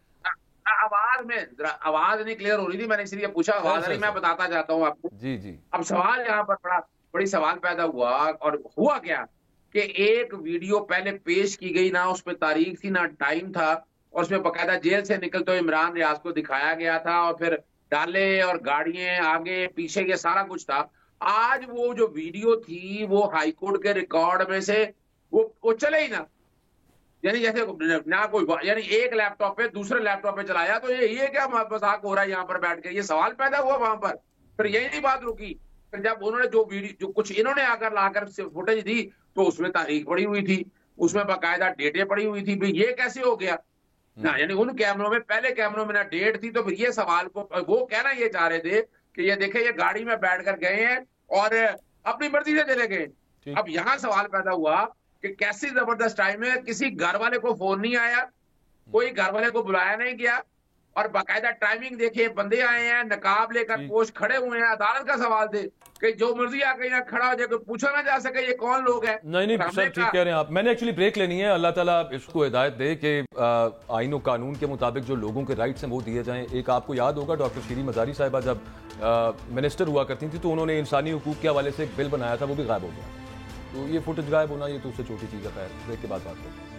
آواز نہیں کلیئر ہو رہی تھی, میں نے اس لیے پوچھا. آواز نہیں, میں بتاتا چاہتا ہوں آپ کو. جی جی. اب سوال یہاں پر بڑی سوال پیدا ہوا, اور ہوا کیا کہ ایک ویڈیو پہلے پیش کی گئی, نہ اس میں تاریخ تھی نہ ٹائم تھا, اور اس میں باقاعدہ جیل سے نکلتے عمران ریاض کو دکھایا گیا تھا, اور پھر ڈالے اور گاڑیاں آگے پیچھے یہ سارا کچھ تھا. آج وہ جو ویڈیو تھی وہ ہائی کورٹ کے ریکارڈ میں سے وہ چلے ہی نہ, یعنی جیسے نہ کوئی, یعنی ایک لیپ ٹاپ پہ دوسرے لیپ ٹاپ پہ چلایا, تو یہ کیا مذاق ہو رہا ہے یہاں پر بیٹھ کے؟ یہ سوال پیدا ہوا وہاں پر. پھر یہی نہیں بات رکی, پھر جب انہوں نے جو ویڈیو جو کچھ انہوں نے آ کر لا کر فوٹیج دی, تو اس میں تاریخ پڑی ہوئی تھی, اس میں باقاعدہ ڈیٹیں پڑی ہوئی تھی. یہ کیسے ہو گیا؟ نہ یعنی ان کیمروں میں, پہلے کیمروں میں نہ ڈیٹ تھی. تو پھر یہ سوال کو وہ کہنا یہ چاہ رہے تھے کہ یہ دیکھیں یہ گاڑی میں بیٹھ کر گئے ہیں اور اپنی مرضی سے چلے گئے. اب یہاں سوال پیدا ہوا کہ کیسی زبردست ٹائم ہے, کسی گھر والے کو فون نہیں آیا, کوئی گھر والے کو بلایا نہیں گیا, اور باقاعدہ ٹائمنگ دیکھے, بندے آئے ہیں نقاب لے کر پوش کھڑے ہوئے ہیں, عدالت کا سوال تھے کہ جو مرضی آ کے یہاں کھڑا ہو جائے, کوئی پوچھا نہ جا سکے یہ کون لوگ ہیں. نہیں سر ٹھیک کہہ رہے ہیں آپ. میں نے ایکچولی بریک لینی ہے. اللہ تعالیٰ اس کو ہدایت دے کہ آئین و قانون کے مطابق جو لوگوں کے رائٹس ہیں وہ دیے جائیں. ایک آپ کو یاد ہوگا ڈاکٹر شیریں مزاری صاحبہ جب منسٹر ہوا کرتی تھی تو انہوں نے انسانی حقوق کے حوالے سے ایک بل بنایا تھا, وہ بھی غائب ہو گیا. تو یہ فوٹیج غائب ہونا یہ تو اس سے چھوٹی چیز ہے. خیر بریک کے بعد بات کرتے ہیں.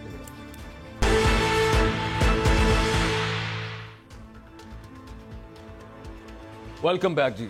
ویلکم بیک جی.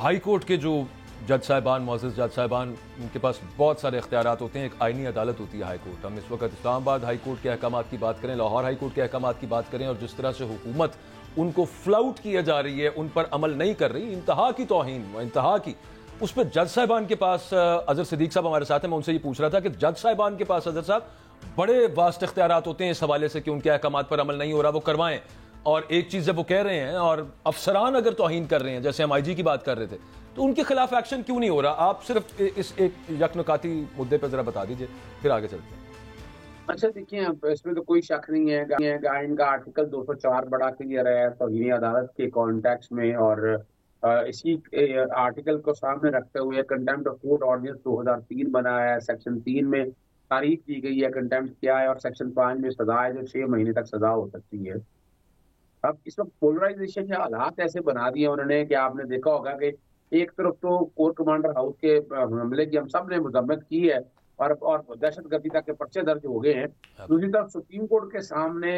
ہائی کورٹ کے جو جج صاحبان, معزز جج صاحبان, ان کے پاس بہت سارے اختیارات ہوتے ہیں. ایک آئینی عدالت ہوتی ہے ہائی کورٹ. ہم اس وقت اسلام آباد ہائی کورٹ کے احکامات کی بات کریں, لاہور ہائی کورٹ کے احکامات کی بات کریں, اور جس طرح سے حکومت ان کو فلاؤٹ کیا جا رہی ہے, ان پر عمل نہیں کر رہی, انتہا کی توہین, انتہا کی, اس پہ جج صاحبان کے پاس اظہر صدیق صاحب ہمارے ساتھ ہیں. میں ان سے یہ پوچھ رہا تھا کہ جج صاحبان کے پاس اظہر صاحب بڑے واسط اختیارات ہوتے ہیں اس حوالے سے کہ ان کے احکامات پر عمل نہیں ہو رہا وہ کروائیں, اور ایک چیز جب وہ کہہ رہے ہیں اور افسران اگر توہین کر رہے ہیں, جیسے ہم آئی جی کی بات کر رہے تھے, تو ان کے خلاف ایکشن کیوں نہیں ہو رہا؟ آپ صرف اس ایک یک نکاتی مدے پہ ذرا بتا دیجئے, پھر آگے چلتے ہیں. اچھا دیکھیں, اس میں تو کوئی شک نہیں ہے کہ آئین کا آرٹیکل 204 بڑا کلیئر ہے توہین عدالت کے کانٹیکس میں, اور اسی آرٹیکل کو سامنے رکھتے ہوئے کنٹیمپٹ آف کورٹ آرڈیننس 2003 بنا ہے. سیکشن 3 میں تاریخ دی گئی ہے کنٹیمپٹ کیا ہے, اور سیکشن 5 میں سزا ہے جو 6 مہینے تک سزا ہو سکتی ہے. اب اس وقت پولرائزیشن یا حالات ایسے بنا دیے انہوں نے کہ آپ نے دیکھا ہوگا کہ ایک طرف تو کور کمانڈر ہاؤس کے حملے کی ہم سب نے مذمت کی ہے اور دہشت گردی تک کے پرچے درج ہو گئے ہیں, دوسری طرف سپریم کورٹ کے سامنے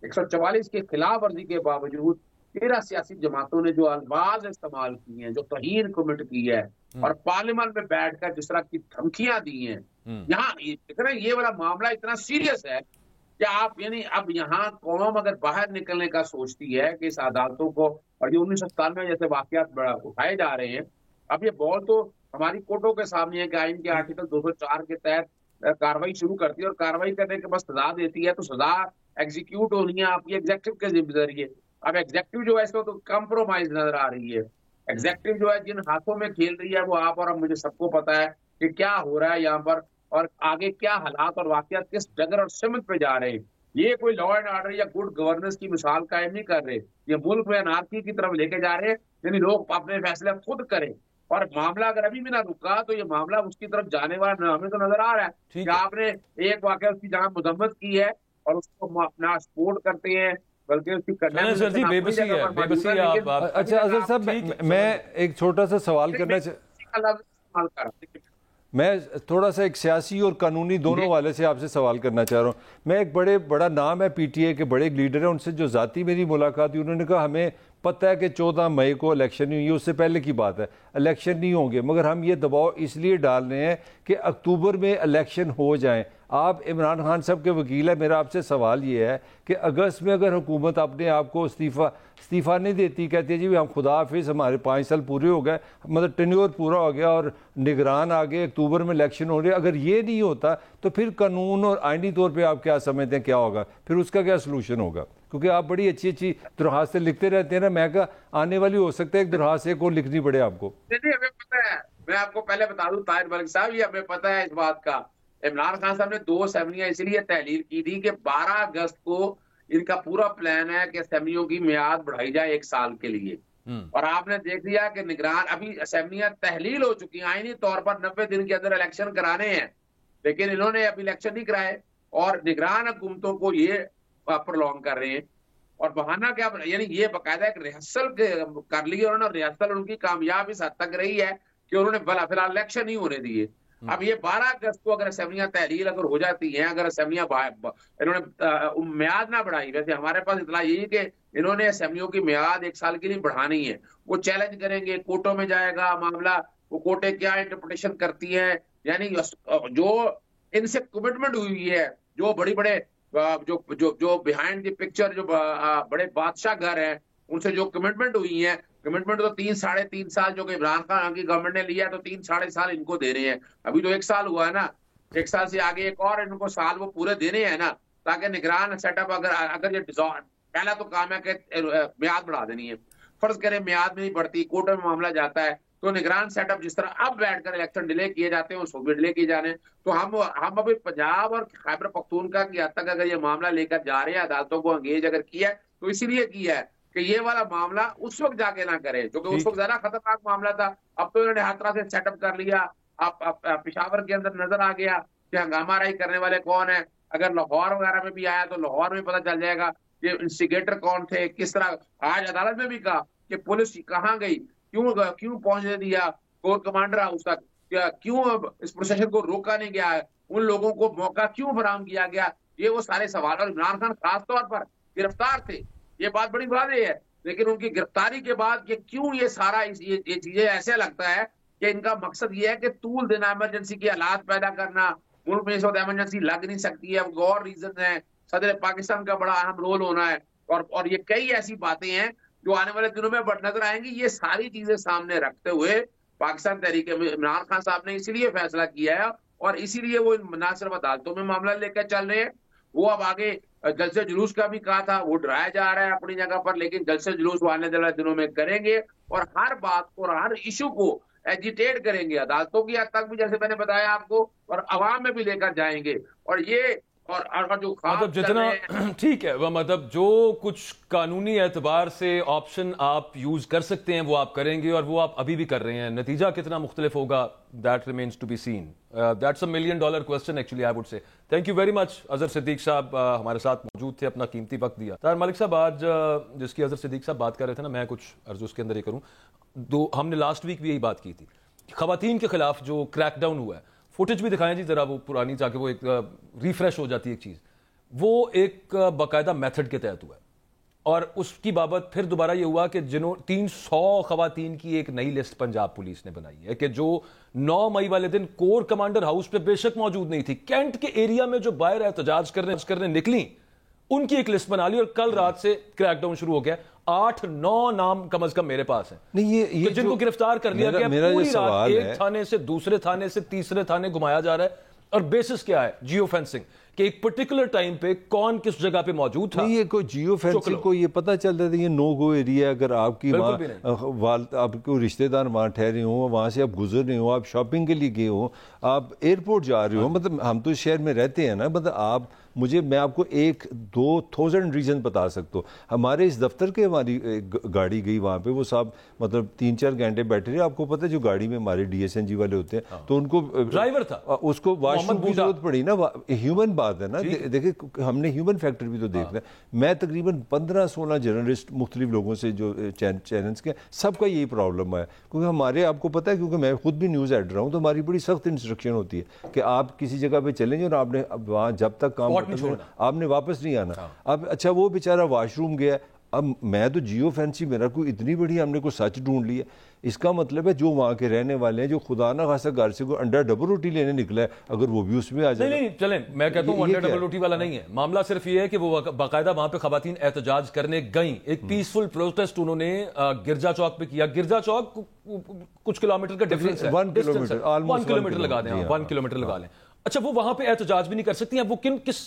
144 کے خلاف ورزی کے باوجود 13 سیاسی جماعتوں نے جو الفاظ استعمال کی ہیں, جو توہین کمٹ کی ہے, اور پارلیمنٹ میں بیٹھ کر جس طرح کی دھمکیاں دی ہیں, یہاں یہ والا معاملہ اتنا سیریس ہے کہ آپ یعنی اب یہاں قوم اگر باہر نکلنے کا سوچتی ہے کہ اس عدالتوں کو, اور یہ 1997 جیسے واقعات اٹھائے جا رہے ہیں, اب یہ بال تو ہماری کورٹوں کے سامنے ہے کہ آئین کے آرٹیکل 204 کے تحت کاروائی شروع کرتی ہے, اور کاروائی کرنے کے بعد سزا دیتی ہے, تو سزا ایگزیکیوٹ ہونی ہے آپ کی ایگزیکٹو کے ذریعے. اب ایگزیکٹو جو ہے اس کو تو کمپرومائز نظر آ رہی ہے. ایگزیکٹو جو ہے جن ہاتھوں میں کھیل رہی ہے وہ آپ اور اب مجھے سب کو پتا ہے کہ کیا ہو رہا ہے یہاں پر, اور آگے کیا حالات اور واقعات کس ڈگر اور سمت پہ جا رہے ہیں. یہ کوئی لا اینڈ آرڈر یا گڈ گورننس کی مثال قائم نہیں کر رہے, یہ ملک میں انارکی کی طرف لے کے جا رہے ہیں. یعنی لوگ اپنے فیصلے خود کریں, اور معاملہ اگر ابھی بھی نہ رکا تو یہ معاملہ اس کی طرف جانے والا ہمیں تو نظر آ رہا ہے کہ آپ نے ایک واقعہ اس کی جہاں مذمت کی ہے اور اس کو اپنا سپورٹ کرتے ہیں, بلکہ اس کی بے بسی ہے. اچھا اظہر صاحب, میں ایک چھوٹا سا سوال کرنا میں تھوڑا سا ایک سیاسی اور قانونی دونوں والے سے آپ سے سوال کرنا چاہ رہا ہوں. میں ایک بڑا نام ہے پی ٹی اے کے بڑے ایک لیڈر ہیں, ان سے جو ذاتی میری ملاقات ہوئی, انہوں نے کہا ہمیں پتہ ہے کہ 14 مئی کو الیکشن نہیں ہوئی, اس سے پہلے کی بات ہے, الیکشن نہیں ہوں گے, مگر ہم یہ دباؤ اس لیے ڈال رہے ہیں کہ اکتوبر میں الیکشن ہو جائیں. آپ عمران خان صاحب کے وکیل ہیں, میرا آپ سے سوال یہ ہے کہ اگست میں اگر حکومت اپنے آپ کو استعفیٰ نہیں دیتی, کہتی ہے جی ہم خدا حافظ, ہمارے 5 سال پورے ہو گئے, مطلب ٹینیور پورا ہو گیا اور نگران آگے, اکتوبر میں الیکشن ہو رہی ہے, اگر یہ نہیں ہوتا تو پھر قانون اور آئینی طور پہ آپ کیا سمجھتے ہیں کیا ہوگا, پھر اس کا کیا سلوشن ہوگا؟ کیونکہ آپ بڑی اچھی درخواستیں لکھتے رہتے ہیں نا, میں کہا آنے والی ہو سکتا ہے ایک درخواست ایک اور لکھنی پڑے آپ کو. نہیں ہمیں پتہ ہے, میں آپ کو پہلے بتا دوں طاہر ملک صاحب, یہ ہمیں پتہ ہے اس بات کا. عمران خان صاحب نے 2 اسمبلیاں اس لیے تحلیل کی تھی کہ 12 اگست کو ان کا پورا پلان ہے کہ اسمبلیوں کی میعاد بڑھائی جائے 1 سال کے لیے, اور آپ نے دیکھ لیا کہ نگران ابھی اسمبلیاں تحلیل ہو چکی ہیں, آئینی طور پر 90 دن کے اندر الیکشن کرانے ہیں, لیکن انہوں نے ابھی الیکشن نہیں کرائے, اور نگران حکومتوں کو یہ پرولونگ کر رہے ہیں. اور بہانہ کیا, یعنی یہ باقاعدہ ایک ریہرسل کر لی انہوں نے, ریہرسل ان کی کامیاب اس حد تک رہی ہے کہ انہوں نے فی الحال الیکشن نہیں ہونے دیے. اب یہ 12 اگست کو اگر اسمبلیاں تحلیل اگر ہو جاتی ہیں, اگر اسمبلیاں انہوں نے میعاد نہ بڑھائی, ویسے ہمارے پاس اطلاع یہی کہ انہوں نے اسمبلیوں کی میعاد 1 سال کے لیے بڑھانی ہے, وہ چیلنج کریں گے, کورٹوں میں جائے گا معاملہ, وہ کورٹیں کیا انٹرپریٹیشن کرتی ہیں, یعنی جو ان سے کمٹمنٹ ہوئی ہے, جو بڑے جو بیہائنڈ دی پکچر جو بڑے بادشاہ گھر ہیں ان سے جو کمٹمنٹ ہوئی ہیں, کمٹمنٹ تو 3-3.5 سال جو کہ عمران خان کی گورنمنٹ نے لیا, تو 3-3.5 سال ان کو دے رہے ہیں. ابھی تو 1 سال ہوا ہے نا, 1 سال سے آگے ایک اور ان کو سال وہ پورے دینے ہیں نا, تاکہ نگران سیٹ اپ اگر یہ پہلا تو کام ہے کہ میعاد بڑھا دینی ہے. فرض کریں میعاد میں نہیں بڑھتی, کورٹ میں معاملہ جاتا ہے, تو نگران سیٹ اپ جس طرح اب بیٹھ کر الیکشن ڈیلے کیے جاتے ہیں اس کو بھی ڈیلے کیے جانے ہیں. تو ہم ابھی پنجاب اور خیبر پختونخوا کی حد تک اگر یہ معاملہ لے کر جا رہے ہیں, عدالتوں کو انگیج اگر کیا ہے تو اسی لیے کیا ہے کہ یہ والا معاملہ اس وقت جا کے نہ کرے, کیونکہ اس وقت زیادہ خطرناک معاملہ تھا. اب تو انہوں نے ہر طرح سے سیٹ اپ کر لیا. اب پشاور کے اندر نظر آ گیا کہ ہنگامہ آرائی کرنے والے کون ہیں. اگر لاہور وغیرہ میں بھی آیا تو لاہور میں پتہ چل جائے گا کہ انسٹیگیٹر کون تھے, کس طرح. آج عدالت میں بھی کہا کہ پولیس کہاں گئی, کیوں پہنچنے دیا کور کمانڈر ہاؤس تک, کیوں اب اس پروسیشن کو روکا نہیں گیا ہے, ان لوگوں کو موقع کیوں فراہم کیا گیا. یہ وہ سارے سوال. اور عمران خان خاص طور پر گرفتار تھے, یہ بات بڑی واضح ہے, لیکن ان کی گرفتاری کے بعد کہ کیوں یہ سارا یہ چیزیں ایسے لگتا ہے کہ ان کا مقصد یہ ہے کہ طول دینا, ایمرجنسی کے حالات پیدا کرنا. ملک میں اس وقت ایمرجنسی لگ نہیں سکتی ہے, اور ریزن ہے, صدر پاکستان کا بڑا اہم رول ہونا ہے, اور یہ کئی ایسی باتیں ہیں جو آنے والے دنوں میں نظر آئیں گی. یہ ساری چیزیں سامنے رکھتے ہوئے پاکستان تحریک عمران خان صاحب نے اسی لیے فیصلہ کیا ہے, اور اسی لیے وہ نہ صرف عدالتوں میں معاملہ لے کر چل رہے ہیں. وہ اب آگے جلسے جلوس کا بھی کہا تھا, وہ ڈرایا جا رہا ہے اپنی جگہ پر, لیکن جلسے جلوس وہ آنے والے دنوں میں کریں گے اور ہر بات کو اور ہر ایشو کو ایجیٹیٹ کریں گے, عدالتوں کی حد تک بھی جیسے میں نے بتایا آپ کو, اور عوام میں بھی لے کر جائیں گے. اور یہ اور جو مطلب جتنا ٹھیک ہے وہ مطلب جو کچھ قانونی اعتبار سے آپشن آپ یوز کر سکتے ہیں وہ آپ کریں گے, اور وہ آپ ابھی بھی کر رہے ہیں. نتیجہ کتنا مختلف ہوگا that remains to be seen. That's a $1 million question actually I would say. Thank you very much. Azhar صدیق صاحب ہمارے ساتھ موجود تھے, اپنا قیمتی وقت دیا. طاہر ملک صاحب, آج جس کی اظہر صدیق صاحب بات کر رہے تھے نا, میں کچھ عرض اس کے اندر یہ کروں. ہم نے لاسٹ ویک بھی یہی بات کی تھی, خواتین کے خلاف جو کریک ڈاؤن ہوا ہے, فوٹیج بھی دکھائیں جی ذرا وہ پرانی, تاکہ وہ ایک ریفریش ہو جاتی ہے ایک چیز. وہ ایک باقاعدہ میتھڈ کے تحت ہوا ہے, اور اس کی بابت پھر دوبارہ یہ ہوا کہ 300 خواتین کی ایک نئی لسٹ پنجاب پولیس نے بنائی ہے کہ جو 9 مئی والے دن کور کمانڈر ہاؤس پہ بے شک موجود نہیں تھی, کینٹ کے ایریا میں جو باہر احتجاج کرنے نکلی, ان کی ایک لسٹ بنا لی, اور کل رات سے کریک ڈاؤن شروع ہو گیا. 8-9 نام کم از کم میرے پاس ہیں نہیں, جن کو گرفتار کر لیا گیا. پوری رات ایک تھانے سے دوسرے تھانے سے تیسرے تھانے گھمایا جا رہا ہے, اور بیسس کیا ہے, جیو فینسنگ, کہ ایک پرٹیکولر ٹائم پہ کون کس جگہ پہ موجود تھا. نہیں, یہ کوئی جیو فینسنگ کو یہ پتہ چل رہا تھا یہ نو گو ایریا. اگر آپ کی وہاں آپ کو رشتہ دار وہاں ٹھہرے ہوں, وہاں سے آپ گزر رہے ہوں, آپ شاپنگ کے لیے گئے ہوں, آپ ایئرپورٹ جا رہے ہوں, مطلب ہم تو شہر میں رہتے ہیں نا, مطلب میں آپ کو 1-2,000 ریزن بتا سکتا ہوں. ہمارے اس دفتر کے ہماری گاڑی گئی وہاں پہ, وہ صاحب مطلب 3-4 گھنٹے بیٹھے رہے. آپ کو پتہ ہے جو گاڑی میں ہمارے DSNG والے ہوتے ہیں تو ان کو ڈرائیور تھا, اس کو واش روم کی ضرورت پڑی نا. ہیومن بات ہے نا, دیکھیں ہم نے ہیومن فیکٹر بھی تو دیکھنا ہے. میں تقریباً 15-16 جرنلسٹ مختلف لوگوں سے جو چینلز کے, سب کا یہی پرابلم ہے. کیونکہ ہمارے, آپ کو پتہ ہے کیونکہ میں خود بھی نیوز ایڈر ہوں, تو ہماری بڑی سخت انسٹرکشن ہوتی ہے کہ آپ کسی جگہ پہ چلیں گے اور آپ نے وہاں جب تک کام آپ نے واپس نہیں آنا. اب اچھا وہ بیچارہ واش روم گیا, اب میں تو جیو فینسی, میرا کوئی اتنی بڑی ہم نے کوئی سچ ڈھونڈ لیا. اس کا مطلب ہے جو وہاں کے رہنے والے ہیں, جو خدا نہ خاصا گھر سے کوئی انڈا ڈبل روٹی لینے نکلا ہے, اگر وہ بھی اس میں آ جائے. نہیں چلیں, میں کہتا ہوں انڈا ڈبل روٹی والا نہیں ہے معاملہ. صرف یہ ہے کہ وہ باقاعدہ وہاں پہ خواتین احتجاج کرنے گئیں. ایک پیسفل پروٹیسٹ انہوں نے گرجا چوک پہ کیا. گرجا چوک کچھ کلومیٹر کا ڈفرنس ہے, 1 کلومیٹر لگا دیں, 1 کلومیٹر لگا لیں. اچھا, وہ وہاں پہ احتجاج بھی نہیں کر سکتی ہیں. وہ کس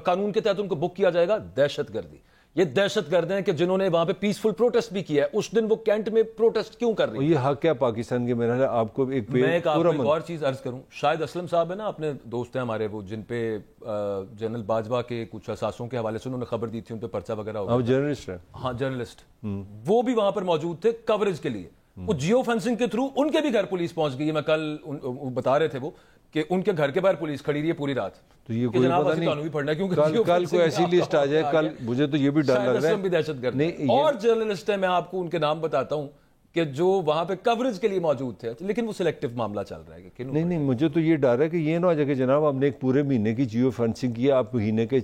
قانون کے تحت ان کو بک کیا جائے گا؟ دہشت گردی. یہ دہشت گرد ہیں کہ جنہوں نے وہاں پہ پیسفل پروٹیسٹ بھی کیا ہے. اس دن وہ کینٹ میں پروٹیسٹ کیوں کر رہی ہے؟ یہ حق ہے پاکستان کے. میرا آپ کو ایک اور چیز عرض کروں, شاہد اسلم صاحب ہے نا, اپنے دوست ہیں ہمارے, وہ جن پہ جنرل باجوہ کے کچھ اثاثوں کے حوالے سے انہوں نے خبر دی تھی, ان پہ پرچہ وغیرہ ہو. جرنلسٹ ہیں. ہاں جرنلسٹ, وہ بھی وہاں پر موجود تھے کوریج کے لیے. وہ جیو فینسنگ کے تھرو ان کے بھی گھر پولیس پہنچ گئی ہے. میں کل بتا رہے تھے وہ کہ ان کے گھر کے باہر پولیس کھڑی رہی ہے پوری رات. تو یہ کوئی پتہ نہیں, کل کوئی ایسی لسٹ آ جائے, کل مجھے تو یہ بھی ڈر لگ رہا ہے. بھی دہشت گرد اور جرنلسٹ ہیں, میں آپ کو ان کے نام بتاتا ہوں کہ جو وہاں پہ کوریج کے لیے موجود تھے, لیکن وہ سلیکٹیو معاملہ چل رہا ہے. نہیں, مجھے تو یہ ڈر ہے کہ یہ نہ ہو جائے کہ جناب ہم نے ایک پورے مہینے کی جیو فینسنگ کیا, آپ مہینے کے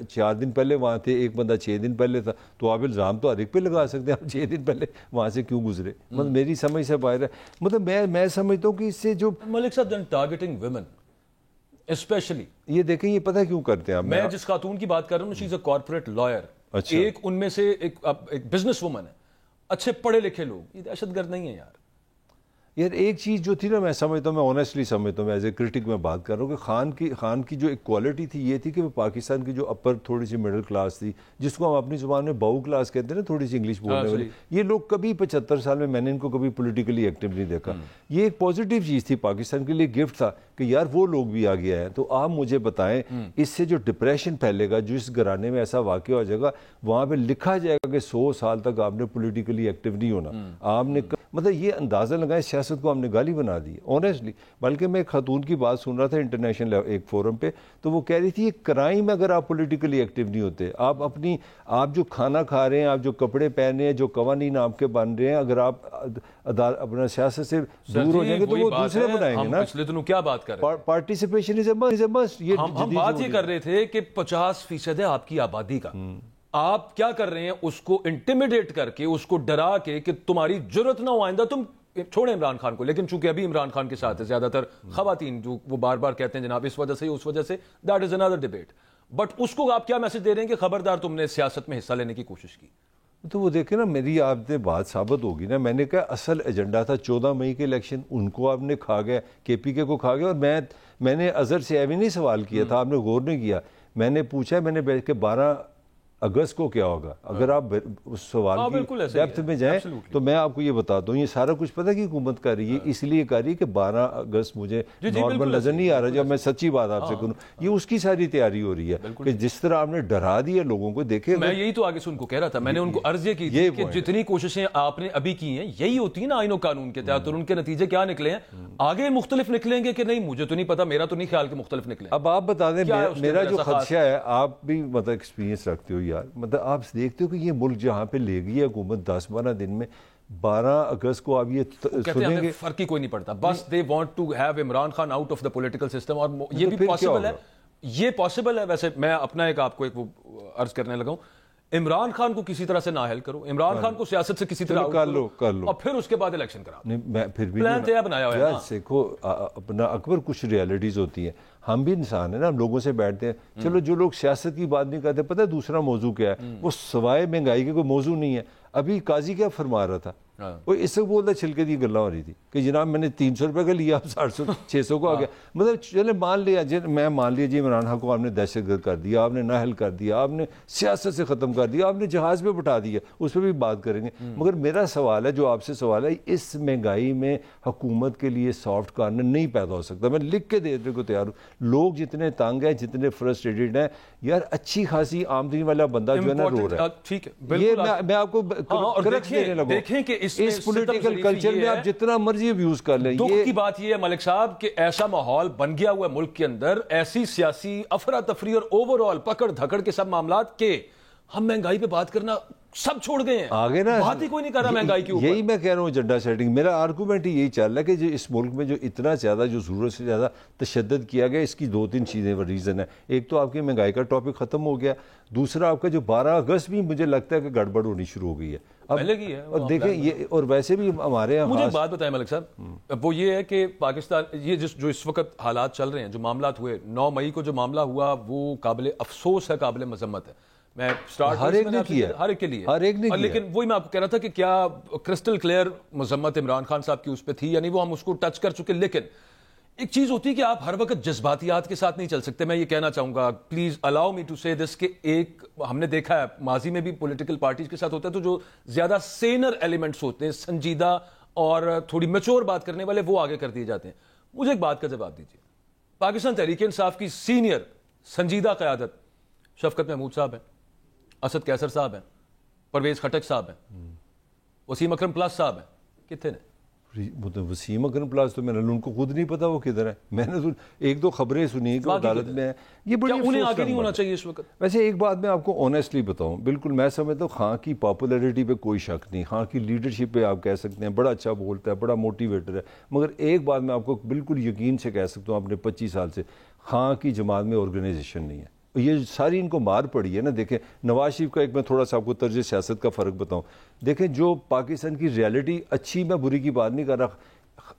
4 دن پہلے وہاں تھے, ایک بندہ 6 دن پہلے تھا, تو آپ الزام تو ہر ایک پہ لگا سکتے ہیں, آپ 6 دن پہلے وہاں سے کیوں گزرے. مطلب میری سمجھ سے باہر ہے. مطلب میں سمجھتا ہوں کہ اس سے جو ملک صاحب ٹارگیٹنگ ویمن اسپیشلی, یہ دیکھیں یہ پتہ کیوں کرتے ہیں. میں جس خاتون کی بات کر رہا ہوں, شی از اے کارپوریٹ لائر. ایک ان میں سے ایک بزنس وومن ہے, اچھے پڑھے لکھے لوگ. یہ دہشت گرد نہیں ہے یار. یار ایک چیز جو تھی نا میں سمجھتا ہوں, میں آنیسٹلی سمجھتا ہوں, ایز اے کرٹک میں بات کر رہا ہوں کہ خان کی جو ایک کوالٹی تھی یہ تھی کہ وہ پاکستان کی جو اپر تھوڑی سی مڈل کلاس تھی, جس کو ہم اپنی زبان میں باؤ کلاس کہتے ہیں نا, تھوڑی سی انگلش بولنے والی, یہ لوگ کبھی 75 سال میں نے ان کو کبھی پولیٹیکلی ایکٹیو نہیں دیکھا. یہ ایک پازیٹیو چیز تھی پاکستان کے لیے, گفٹ تھا کہ یار وہ لوگ بھی آگے آئے. تو آپ مجھے بتائیں اس سے جو ڈپریشن پھیلے گا, جو اس گھرانے میں ایسا واقع ہو جائے گا, وہاں پہ لکھا جائے گا کہ 100 سال تک آپ نے پولیٹیکلی ایکٹیو نہیں ہونا. آپ نے مطلب یہ اندازہ لگائیں سیاست کو ہم نے گالی بنا دی آنیسٹلی. بلکہ میں ایک خاتون کی بات سن رہا تھا انٹرنیشنل ایک فورم پہ, تو وہ کہہ رہی تھی یہ کرائم اگر آپ پولیٹیکلی ایکٹیو نہیں ہوتے, آپ جو کھانا کھا رہے ہیں, آپ جو کپڑے پہن رہے ہیں, جو قوانین آپ کے بن رہے ہیں, اگر آپ اپنا سیاست سے دور ہو جائیں گے تو وہ دوسرے بنائیں گے نا. پچھلے دنوں کیا بات کر رہے ہیں, پارٹیسپیشن از اے مسٹ. ہم بات یہ کر رہے تھے کہ 50% ہے آپ کی آبادی کا, آپ کیا کر رہے ہیں اس کو انٹیمیڈیٹ کر کے, اس کو ڈرا کے کہ تمہاری جرت نہ ہو آئندہ تم چھوڑیں عمران خان کو. لیکن چونکہ ابھی عمران خان کے ساتھ ہے زیادہ تر خواتین, جو وہ بار بار کہتے ہیں جناب اس وجہ سے اس وجہ سے, that is another debate. But اس کو آپ کیا میسج دے رہے ہیں کہ خبردار تم نے سیاست میں حصہ لینے کی کوشش کی. تو وہ دیکھیں نا, میری آپ نے بات ثابت ہوگی نا. میں نے کہا اصل ایجنڈا تھا 14 مئی کے الیکشن, ان کو آپ نے کھا گیا, کے پی کے کو کھا گیا. اور میں نے اظہر سے ایوی نہیں سوال کیا تھا, آپ نے غور نہیں کیا. میں نے پوچھا, میں نے بیٹھ کے 12 اگست کو کیا ہوگا. اگر آپ اس سوال کی ڈیپتھ میں جائیں تو میں آپ کو یہ بتاتا ہوں, یہ سارا کچھ پتہ کہ حکومت کر رہی ہے, اس لیے کر رہی ہے کہ 12 اگست مجھے نارمل نظر نہیں آ رہا. جب میں سچی بات آپ سے کروں, یہ اس کی ساری تیاری ہو رہی ہے کہ جس طرح آپ نے ڈرا دیا لوگوں کو. دیکھیں میں یہی تو آگے سے ان کو کہہ رہا تھا, میں نے ان کو عرض یہ کی تھی کہ جتنی کوششیں آپ نے ابھی کی ہیں یہی ہوتی ہیں نا آئین و قانون کے تحت, اور ان کے نتیجے کیا نکلے ہیں, آگے مختلف نکلیں گے کہ نہیں مجھے تو نہیں پتا, میرا تو نہیں خیال کہ مختلف نکلیں. اب آپ بتا دیں میرا جو خدشہ ہے, آپ بھی مطلب ایکسپیرینس رکھتے ہو یار, مطلب آپ دیکھتے ہو کہ یہ ملک جہاں پہ لے گئی ہے حکومت 10-12 دن میں, 12 اگست کو آپ یہ سنیں گے, فرق ہی کوئی نہیں پڑتا, بس they want to have Imran Khan out of the political system. اور یہ بھی پاسبل ہے, یہ پاسبل ہے. ویسے میں اپنا ایک آپ کو ایک وہ عرض کرنے لگا ہوں, عمران خان کو کسی طرح سے نااہل کرو, عمران خان کو سیاست سے کسی طرح کر لو, اور پھر اس کے بعد الیکشن کرا. میں پھر بھی پلان تیار بنایا ہوا ہے نا. دیکھو اپنا اکبر کچھ ریالٹیز ہوتی ہیں, ہم بھی انسان ہیں نا, ہم لوگوں سے بیٹھتے ہیں. چلو جو لوگ سیاست کی بات نہیں کرتے, پتہ ہے دوسرا موضوع کیا ہے, وہ سوائے مہنگائی کے کوئی موضوع نہیں ہے. ابھی قاضی کیا فرما رہا تھا, وہ اس سے بولتا چھلکے دی گلا ہو رہی تھی کہ جناب میں نے 300 روپے کا لیا, اب 600 کو آ گیا. مطلب چلے مان لیا, میں مان لیا جی عمران خان کو آپ نے دہشت گرد کر دیا, آپ نے نااہل کر دیا, آپ نے سیاست سے ختم کر دیا, آپ نے جہاز پہ بٹھا دیا, اس پہ بھی بات کریں گے. مگر میرا سوال ہے, جو آپ سے سوال ہے, اس مہنگائی میں حکومت کے لیے سافٹ کارنر نہیں پیدا ہو سکتا. میں لکھ کے دینے کو تیار ہوں. لوگ جتنے تنگ ہیں, جتنے فرسٹریٹڈ ہیں یار, اچھی خاصی آمدنی والا بندہ جو ہے نا رو رہا ہے. ٹھیک ہے, یہ میں آپ کو کریکٹ دینے لگوں. دیکھیں کہ اس پولیٹیکل کلچر میں آپ جتنا مرضی ابیوز کر لیں. دکھ کی بات یہ ہے ملک صاحب کہ ایسا ماحول بن گیا ہوا ہے ملک کے اندر, ایسی سیاسی افراتفری اور اوور آل پکڑ دھکڑ کے سب معاملات کے ہم مہنگائی پہ بات کرنا سب چھوڑ گئے ہیں, آگے نا بات ہی کوئی نہیں کر رہا مہنگائی کے اوپر. یہی میں کہہ رہا ہوں ایجنڈا سیٹنگ. میرا آرگومنٹ یہی چل رہا ہے کہ جو اس ملک میں جو اتنا زیادہ, جو ضرورت سے زیادہ تشدد کیا گیا, اس کی 2-3 چیزیں ریزن ہیں. ایک تو آپ کی مہنگائی کا ٹاپک ختم ہو گیا, دوسرا آپ کا جو 12 اگست بھی مجھے لگتا ہے کہ گڑبڑ ہونی شروع ہو گئی ہے. پہلے کی ہے, اور دیکھیں یہ, اور ویسے بھی ہمارے یہاں مجھے ایک بات بتائیں ملک صاحب, وہ یہ ہے کہ پاکستان یہ جو اس وقت حالات چل رہے ہیں, جو معاملات ہوئے 9 مئی کو, جو معاملہ ہوا وہ قابل افسوس ہے, قابل مذمت ہے. میں ہر ایک نے کیا, ہر ایک کے لیے, ہر ایک نے کیا. لیکن وہی میں آپ کو کہہ رہا تھا کہ کیا کرسٹل کلیئر مذمت عمران خان صاحب کی اس پہ تھی, یعنی وہ ہم اس کو ٹچ کر چکے. لیکن ایک چیز ہوتی ہے کہ آپ ہر وقت جذباتیات کے ساتھ نہیں چل سکتے. میں یہ کہنا چاہوں گا, پلیز الاؤ می ٹو سے دس, کہ ایک ہم نے دیکھا ہے ماضی میں بھی پولیٹیکل پارٹیز کے ساتھ ہوتا ہے, تو جو زیادہ سینر ایلیمنٹس ہوتے ہیں, سنجیدہ اور تھوڑی میچور بات کرنے والے, وہ آگے کر دیے جاتے ہیں. مجھے ایک بات کا جواب دیجیے. پاکستان تحریک انصاف کی سینئر سنجیدہ قیادت شفقت محمود صاحب ہیں, اسد کیسر صاحب ہیں, پرویز خٹک صاحب ہیں, وسیم اکرم پلاس صاحب ہیں, کتنے نے؟ وسیم اکرم پلاس تو میں نے ان کو خود نہیں پتا وہ کدھر ہے. میں نے 1-2 خبریں سنی کہ عدالت میں ہے. یہ بڑی انہیں آگے نہیں ہونا چاہیے اس وقت. ویسے ایک بات میں آپ کو آنیسٹلی بتاؤں, بالکل میں سمجھتا ہوں خان کی پاپولیرٹی پہ کوئی شک نہیں, خان کی لیڈرشپ پہ آپ کہہ سکتے ہیں بڑا اچھا بولتا ہے, بڑا موٹیویٹر ہے. مگر ایک بات میں آپ کو بالکل یقین سے کہہ سکتا ہوں, اپنے 25 سال سے, خان کی جماعت میں آرگنائزیشن نہیں ہے. یہ ساری ان کو مار پڑی ہے نا. دیکھیں نواز شریف کا, ایک میں تھوڑا سا آپ کو طرز سیاست کا فرق بتاؤں. دیکھیں جو پاکستان کی ریالٹی, اچھی میں بری کی بات نہیں کر رہا,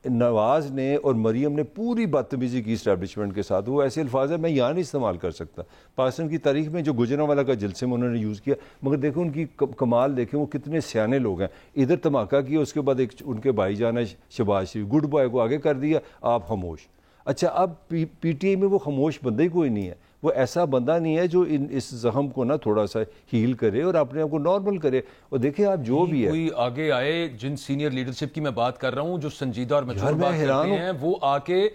نواز نے اور مریم نے پوری بدتمیزی کی اسٹیبلشمنٹ کے ساتھ. وہ ایسے الفاظ ہیں میں یہاں نہیں استعمال کر سکتا. پاکستان کی تاریخ میں جو گجرانوالہ کا جلسے میں انہوں نے یوز کیا, مگر دیکھو ان کی کمال دیکھیں وہ کتنے سیانے لوگ ہیں. ادھر دھماکہ کیا, اس کے بعد ایک ان کے بھائی جان ہے شہباز شریف, گڈ بوائے کو آگے کر دیا, آپ خاموش. اچھا اب پی ٹی آئی میں وہ خاموش بندہ ہی کوئی نہیں ہے. وہ ایسا بندہ نہیں ہے جو اس زخم کو نا تھوڑا سا ہیل کرے اور اپنے آپ کو نارمل کرے. اور دیکھیں آپ جو بھی ہے, کوئی آگے آئے جن سینئر لیڈرشپ کی میں بات کر رہا ہوں, جو سنجیدہ اور میچور بات کرتے ہیں, وہ آ کے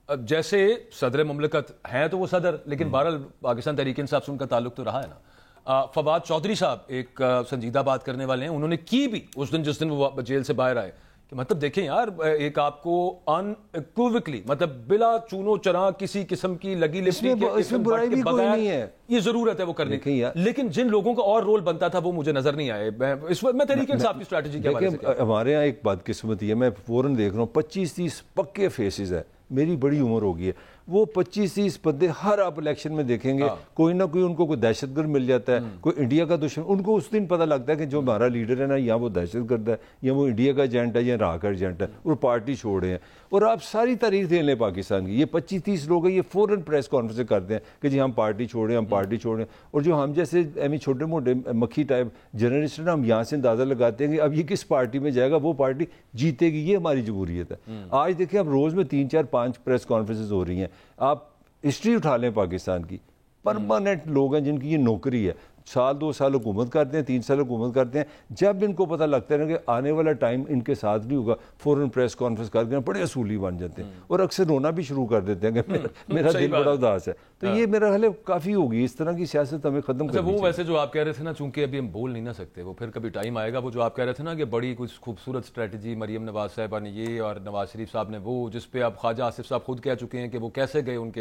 جیسے صدر مملکت ہیں تو وہ صدر, لیکن بہرحال پاکستان تحریک انصاف سے ان کا تعلق تو رہا ہے نا. فواد چودھری صاحب ایک سنجیدہ بات کرنے والے ہیں, انہوں نے کی بھی اس دن جس دن وہ جیل سے باہر آئے, کہ مطلب دیکھیں یار, ایک آپ کو انیکویکلی مطلب بلا چونو چراں کسی قسم کی لگی لپٹی اس میں برائی بھی کوئی نہیں ہے, یہ ضرورت ہے وہ کرنے کی, لیکن جن لوگوں کا اور رول بنتا تھا وہ مجھے نظر نہیں آئے. اس وقت میں تحریک انصاف کی اسٹریٹجی کے حوالے سے, ہمارے یہاں ایک بدقسمتی ہے, میں فوراً دیکھ رہا ہوں 25-30 پکے فیسز ہے, میری بڑی عمر ہو گئی ہے, وہ 25-30 بندے ہر آپ الیکشن میں دیکھیں گے کوئی نہ کوئی ان کو کوئی دہشت گرد مل جاتا ہے, کوئی انڈیا کا دشمن. ان کو اس دن پتہ لگتا ہے کہ جو ہمارا لیڈر ہے نا, یا وہ دہشت گرد ہے, یا وہ انڈیا کا ایجنٹ ہے, یا راہ کا ایجنٹ ہے, اور پارٹی چھوڑے ہیں. اور آپ ساری تاریخ دیکھ لیں پاکستان کی, یہ 25-30 لوگ ہیں, یہ فوراً پریس کانفرنس کرتے ہیں کہ جی ہم پارٹی چھوڑیں, ہم پارٹی چھوڑیں. اور جو ہم جیسے چھوٹے موٹے مکھی ٹائپ جرنلسٹ ہیں, ہم یہاں سے اندازہ لگاتے ہیں کہ اب یہ کس پارٹی میں جائے گا, وہ پارٹی جیتے گی. یہ ہماری جمہوریت ہے. آج دیکھیں اب روز میں 3-4-5 پریس کانفرنسز ہو رہی ہیں. آپ ہسٹری اٹھا لیں پاکستان کی, پرماننٹ لوگ ہیں جن کی یہ نوکری ہے, 1-2 سال حکومت کرتے ہیں, 3 سال حکومت کرتے ہیں. جب ان کو پتہ لگتا ہے کہ آنے والا ٹائم ان کے ساتھ نہیں ہوگا, فوراً پریس کانفرنس کر کے بڑے اصولی بن جاتے ہیں, اور اکثر رونا بھی شروع کر دیتے ہیں کہ میرا دل بڑا اداس ہے. تو یہ میرا خیال ہے کافی ہوگی, اس طرح کی سیاست ہمیں ختم کرنی چاہیے. وہ ویسے جو آپ کہہ رہے تھے نا, چونکہ ابھی ہم بول نہیں نہ سکتے, وہ پھر کبھی ٹائم آئے گا, وہ جو آپ کہہ رہے تھے نا کہ بڑی کچھ خوبصورت اسٹریٹجی مریم نواز صاحبہ نے یہ, اور نواز شریف صاحب نے وہ, جس پہ اب خواجہ آصف صاحب خود کہہ چکے ہیں کہ وہ کیسے گئے ان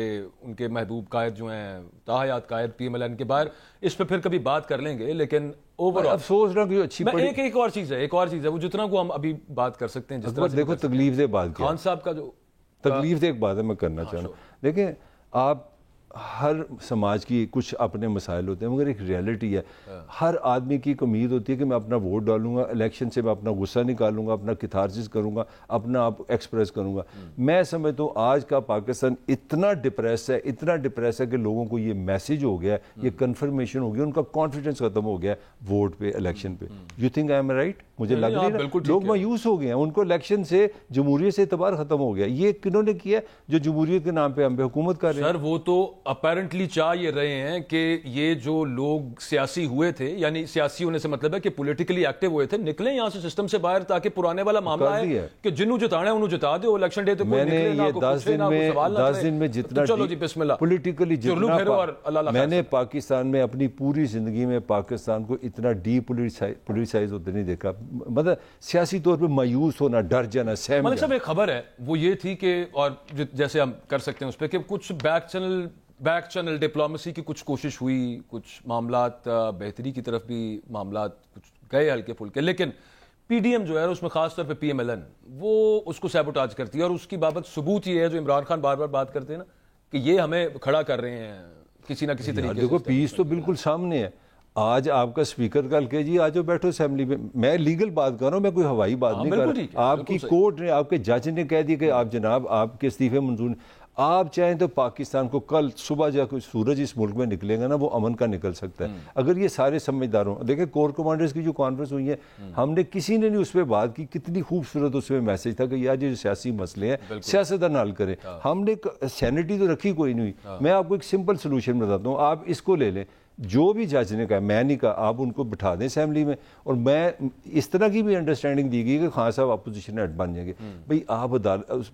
کے محبوب قائد جو ہیں, تاحیات قائد پی ایم ایل این کے باہر. اس پہ پھر کبھی بات کر لیں گے, لیکن افسوس نہ کوئی اچھی ایک اور چیز ہے, وہ جتنا کو ہم ابھی بات کر سکتے ہیں, جس طرح دیکھو تکلیف دہ بات, خان صاحب کا جو تکلیف دہ ایک بات ہے میں کرنا چاہوں. دیکھیں آپ, ہر سماج کی کچھ اپنے مسائل ہوتے ہیں, مگر ایک ریئلٹی ہے, ہر آدمی کی ایک امید ہوتی ہے کہ میں اپنا ووٹ ڈالوں گا, الیکشن سے میں اپنا غصہ نکالوں گا, اپنا کتھارسس کروں گا, اپنا آپ ایکسپریس کروں گا. میں سمجھتا ہوں آج کا پاکستان اتنا ڈپریس ہے کہ لوگوں کو یہ میسیج ہو گیا ہے, یہ کنفرمیشن ہو گیا, ان کا کانفیڈنس ختم ہو گیا ہے ووٹ پہ, الیکشن پہ. You think I am right? مجھے لگ رہا ہے لوگ مایوس ہو گئے ہیں, ان کو الیکشن سے, جمہوریت سے اعتبار ختم ہو گیا. یہ کنہوں نے کیا جو جمہوریت کے نام پہ ہم پہ حکومت کر رہے ہیں؟ سر وہ تو اپیرنٹلی چاہ یہ رہے ہیں کہ یہ جو لوگ سیاسی ہوئے تھے, یعنی سیاسی ہونے سے مطلب ہے کہ پولیٹیکلی ایکٹیو ہوئے تھے, نکلیں یہاں سے سسٹم سے باہر, تاکہ پرانے والا معاملہ ہے کہ جنہوں جتانا ہے انہوں جتا دو, الیکشن ڈے تو کوئی نکلے نہ, کوئی پوچھے نہ, کوئی سوال نہ کرے. 10 دن میں جتنا چلو جی بسم اللہ پولیٹیکلی جتنا میں نے پاکستان میں اپنی پوری زندگی میں پاکستان کو اتنا ڈی پولیٹیسائز ہوتے نہیں دیکھا. مطلب سیاسی طور پہ مایوس ہونا, ڈر جانا, سہم ملک صاحب ایک خبر ہے وہ یہ تھی کہ, اور جیسے ہم کر سکتے ہیں اس پہ, کہ کچھ بیک چینل ڈپلومیسی کی کچھ کوشش ہوئی, کچھ معاملات بہتری کی طرف بھی معاملات کچھ گئے ہلکے پھلکے, لیکن پی ڈی ایم جو ہے اس میں خاص طور پہ پی ایم ایل این وہ اس کو سیبوٹاج کرتی ہے, اور اس کی بابت ثبوت یہ ہے جو عمران خان بار بار بات کرتے ہیں نا, کہ یہ ہمیں کھڑا کر رہے ہیں کسی نہ کسی طریقے سے. دیکھو پیس تو بالکل سامنے ہے. آج آپ کا اسپیکر کل کہ جی آج بیٹھو اسمبلی میں لیگل بات کر رہا ہوں, میں کوئی ہوائی بات نہیں کر رہا. آپ کی کورٹ نے, آپ کے جج نے کہہ دیا کہ آپ جناب آپ کے استعفے منظور. آپ چاہیں تو پاکستان کو کل صبح جا کوئی سورج اس ملک میں نکلے گا نا, وہ امن کا نکل سکتا ہے اگر یہ سارے سمجھدار ہوں. دیکھیں کور کمانڈرز کی جو کانفرنس ہوئی ہے, ہم نے کسی نے نہیں اس پہ بات کی, کتنی خوبصورت اس میں میسج تھا کہ یار جو سیاسی مسئلے ہیں سیاستدان حل کریں. ہم نے سینیٹی تو رکھی کوئی نہیں ہوئی. میں آپ کو ایک سمپل سلوشن بتاتا ہوں, آپ اس کو لے لیں, جو بھی جج نے کہا, میں نہیں کہا, آپ ان کو بٹھا دیں اسمبلی میں, اور میں اس طرح کی بھی انڈرسٹینڈنگ دی گئی کہ خان صاحب اپوزیشن ہیڈ بن جائیں گے. بھئی آپ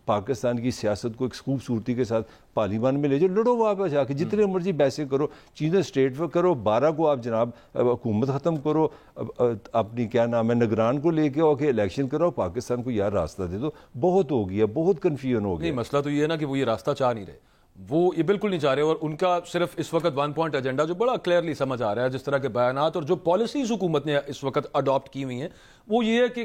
پاکستان کی سیاست کو ایک خوبصورتی کے ساتھ پارلیمان میں لے جاؤ, لڑو وہاں پہ جا کے, جتنے مرضی بحثیں کرو, چیزیں اسٹیٹ پر کرو, 12 کو آپ جناب حکومت ختم کرو, اپنی کیا نام ہے نگران کو لے کے آؤ کہ الیکشن کرو, پاکستان کو یار راستہ دے دو. بہت ہو گیا, بہت کنفیوژن ہو گیا. مسئلہ تو یہ ہے نا کہ وہ یہ راستہ چاہ نہیں رہے, وہ یہ بالکل نہیں چاہ رہے, اور ان کا صرف اس وقت 1 پوائنٹ ایجنڈا جو بڑا کلیئرلی سمجھ آ رہا ہے, جس طرح کے بیانات اور جو پالیسیز حکومت نے اس وقت اڈاپٹ کی ہوئی ہیں, وہ یہ ہے کہ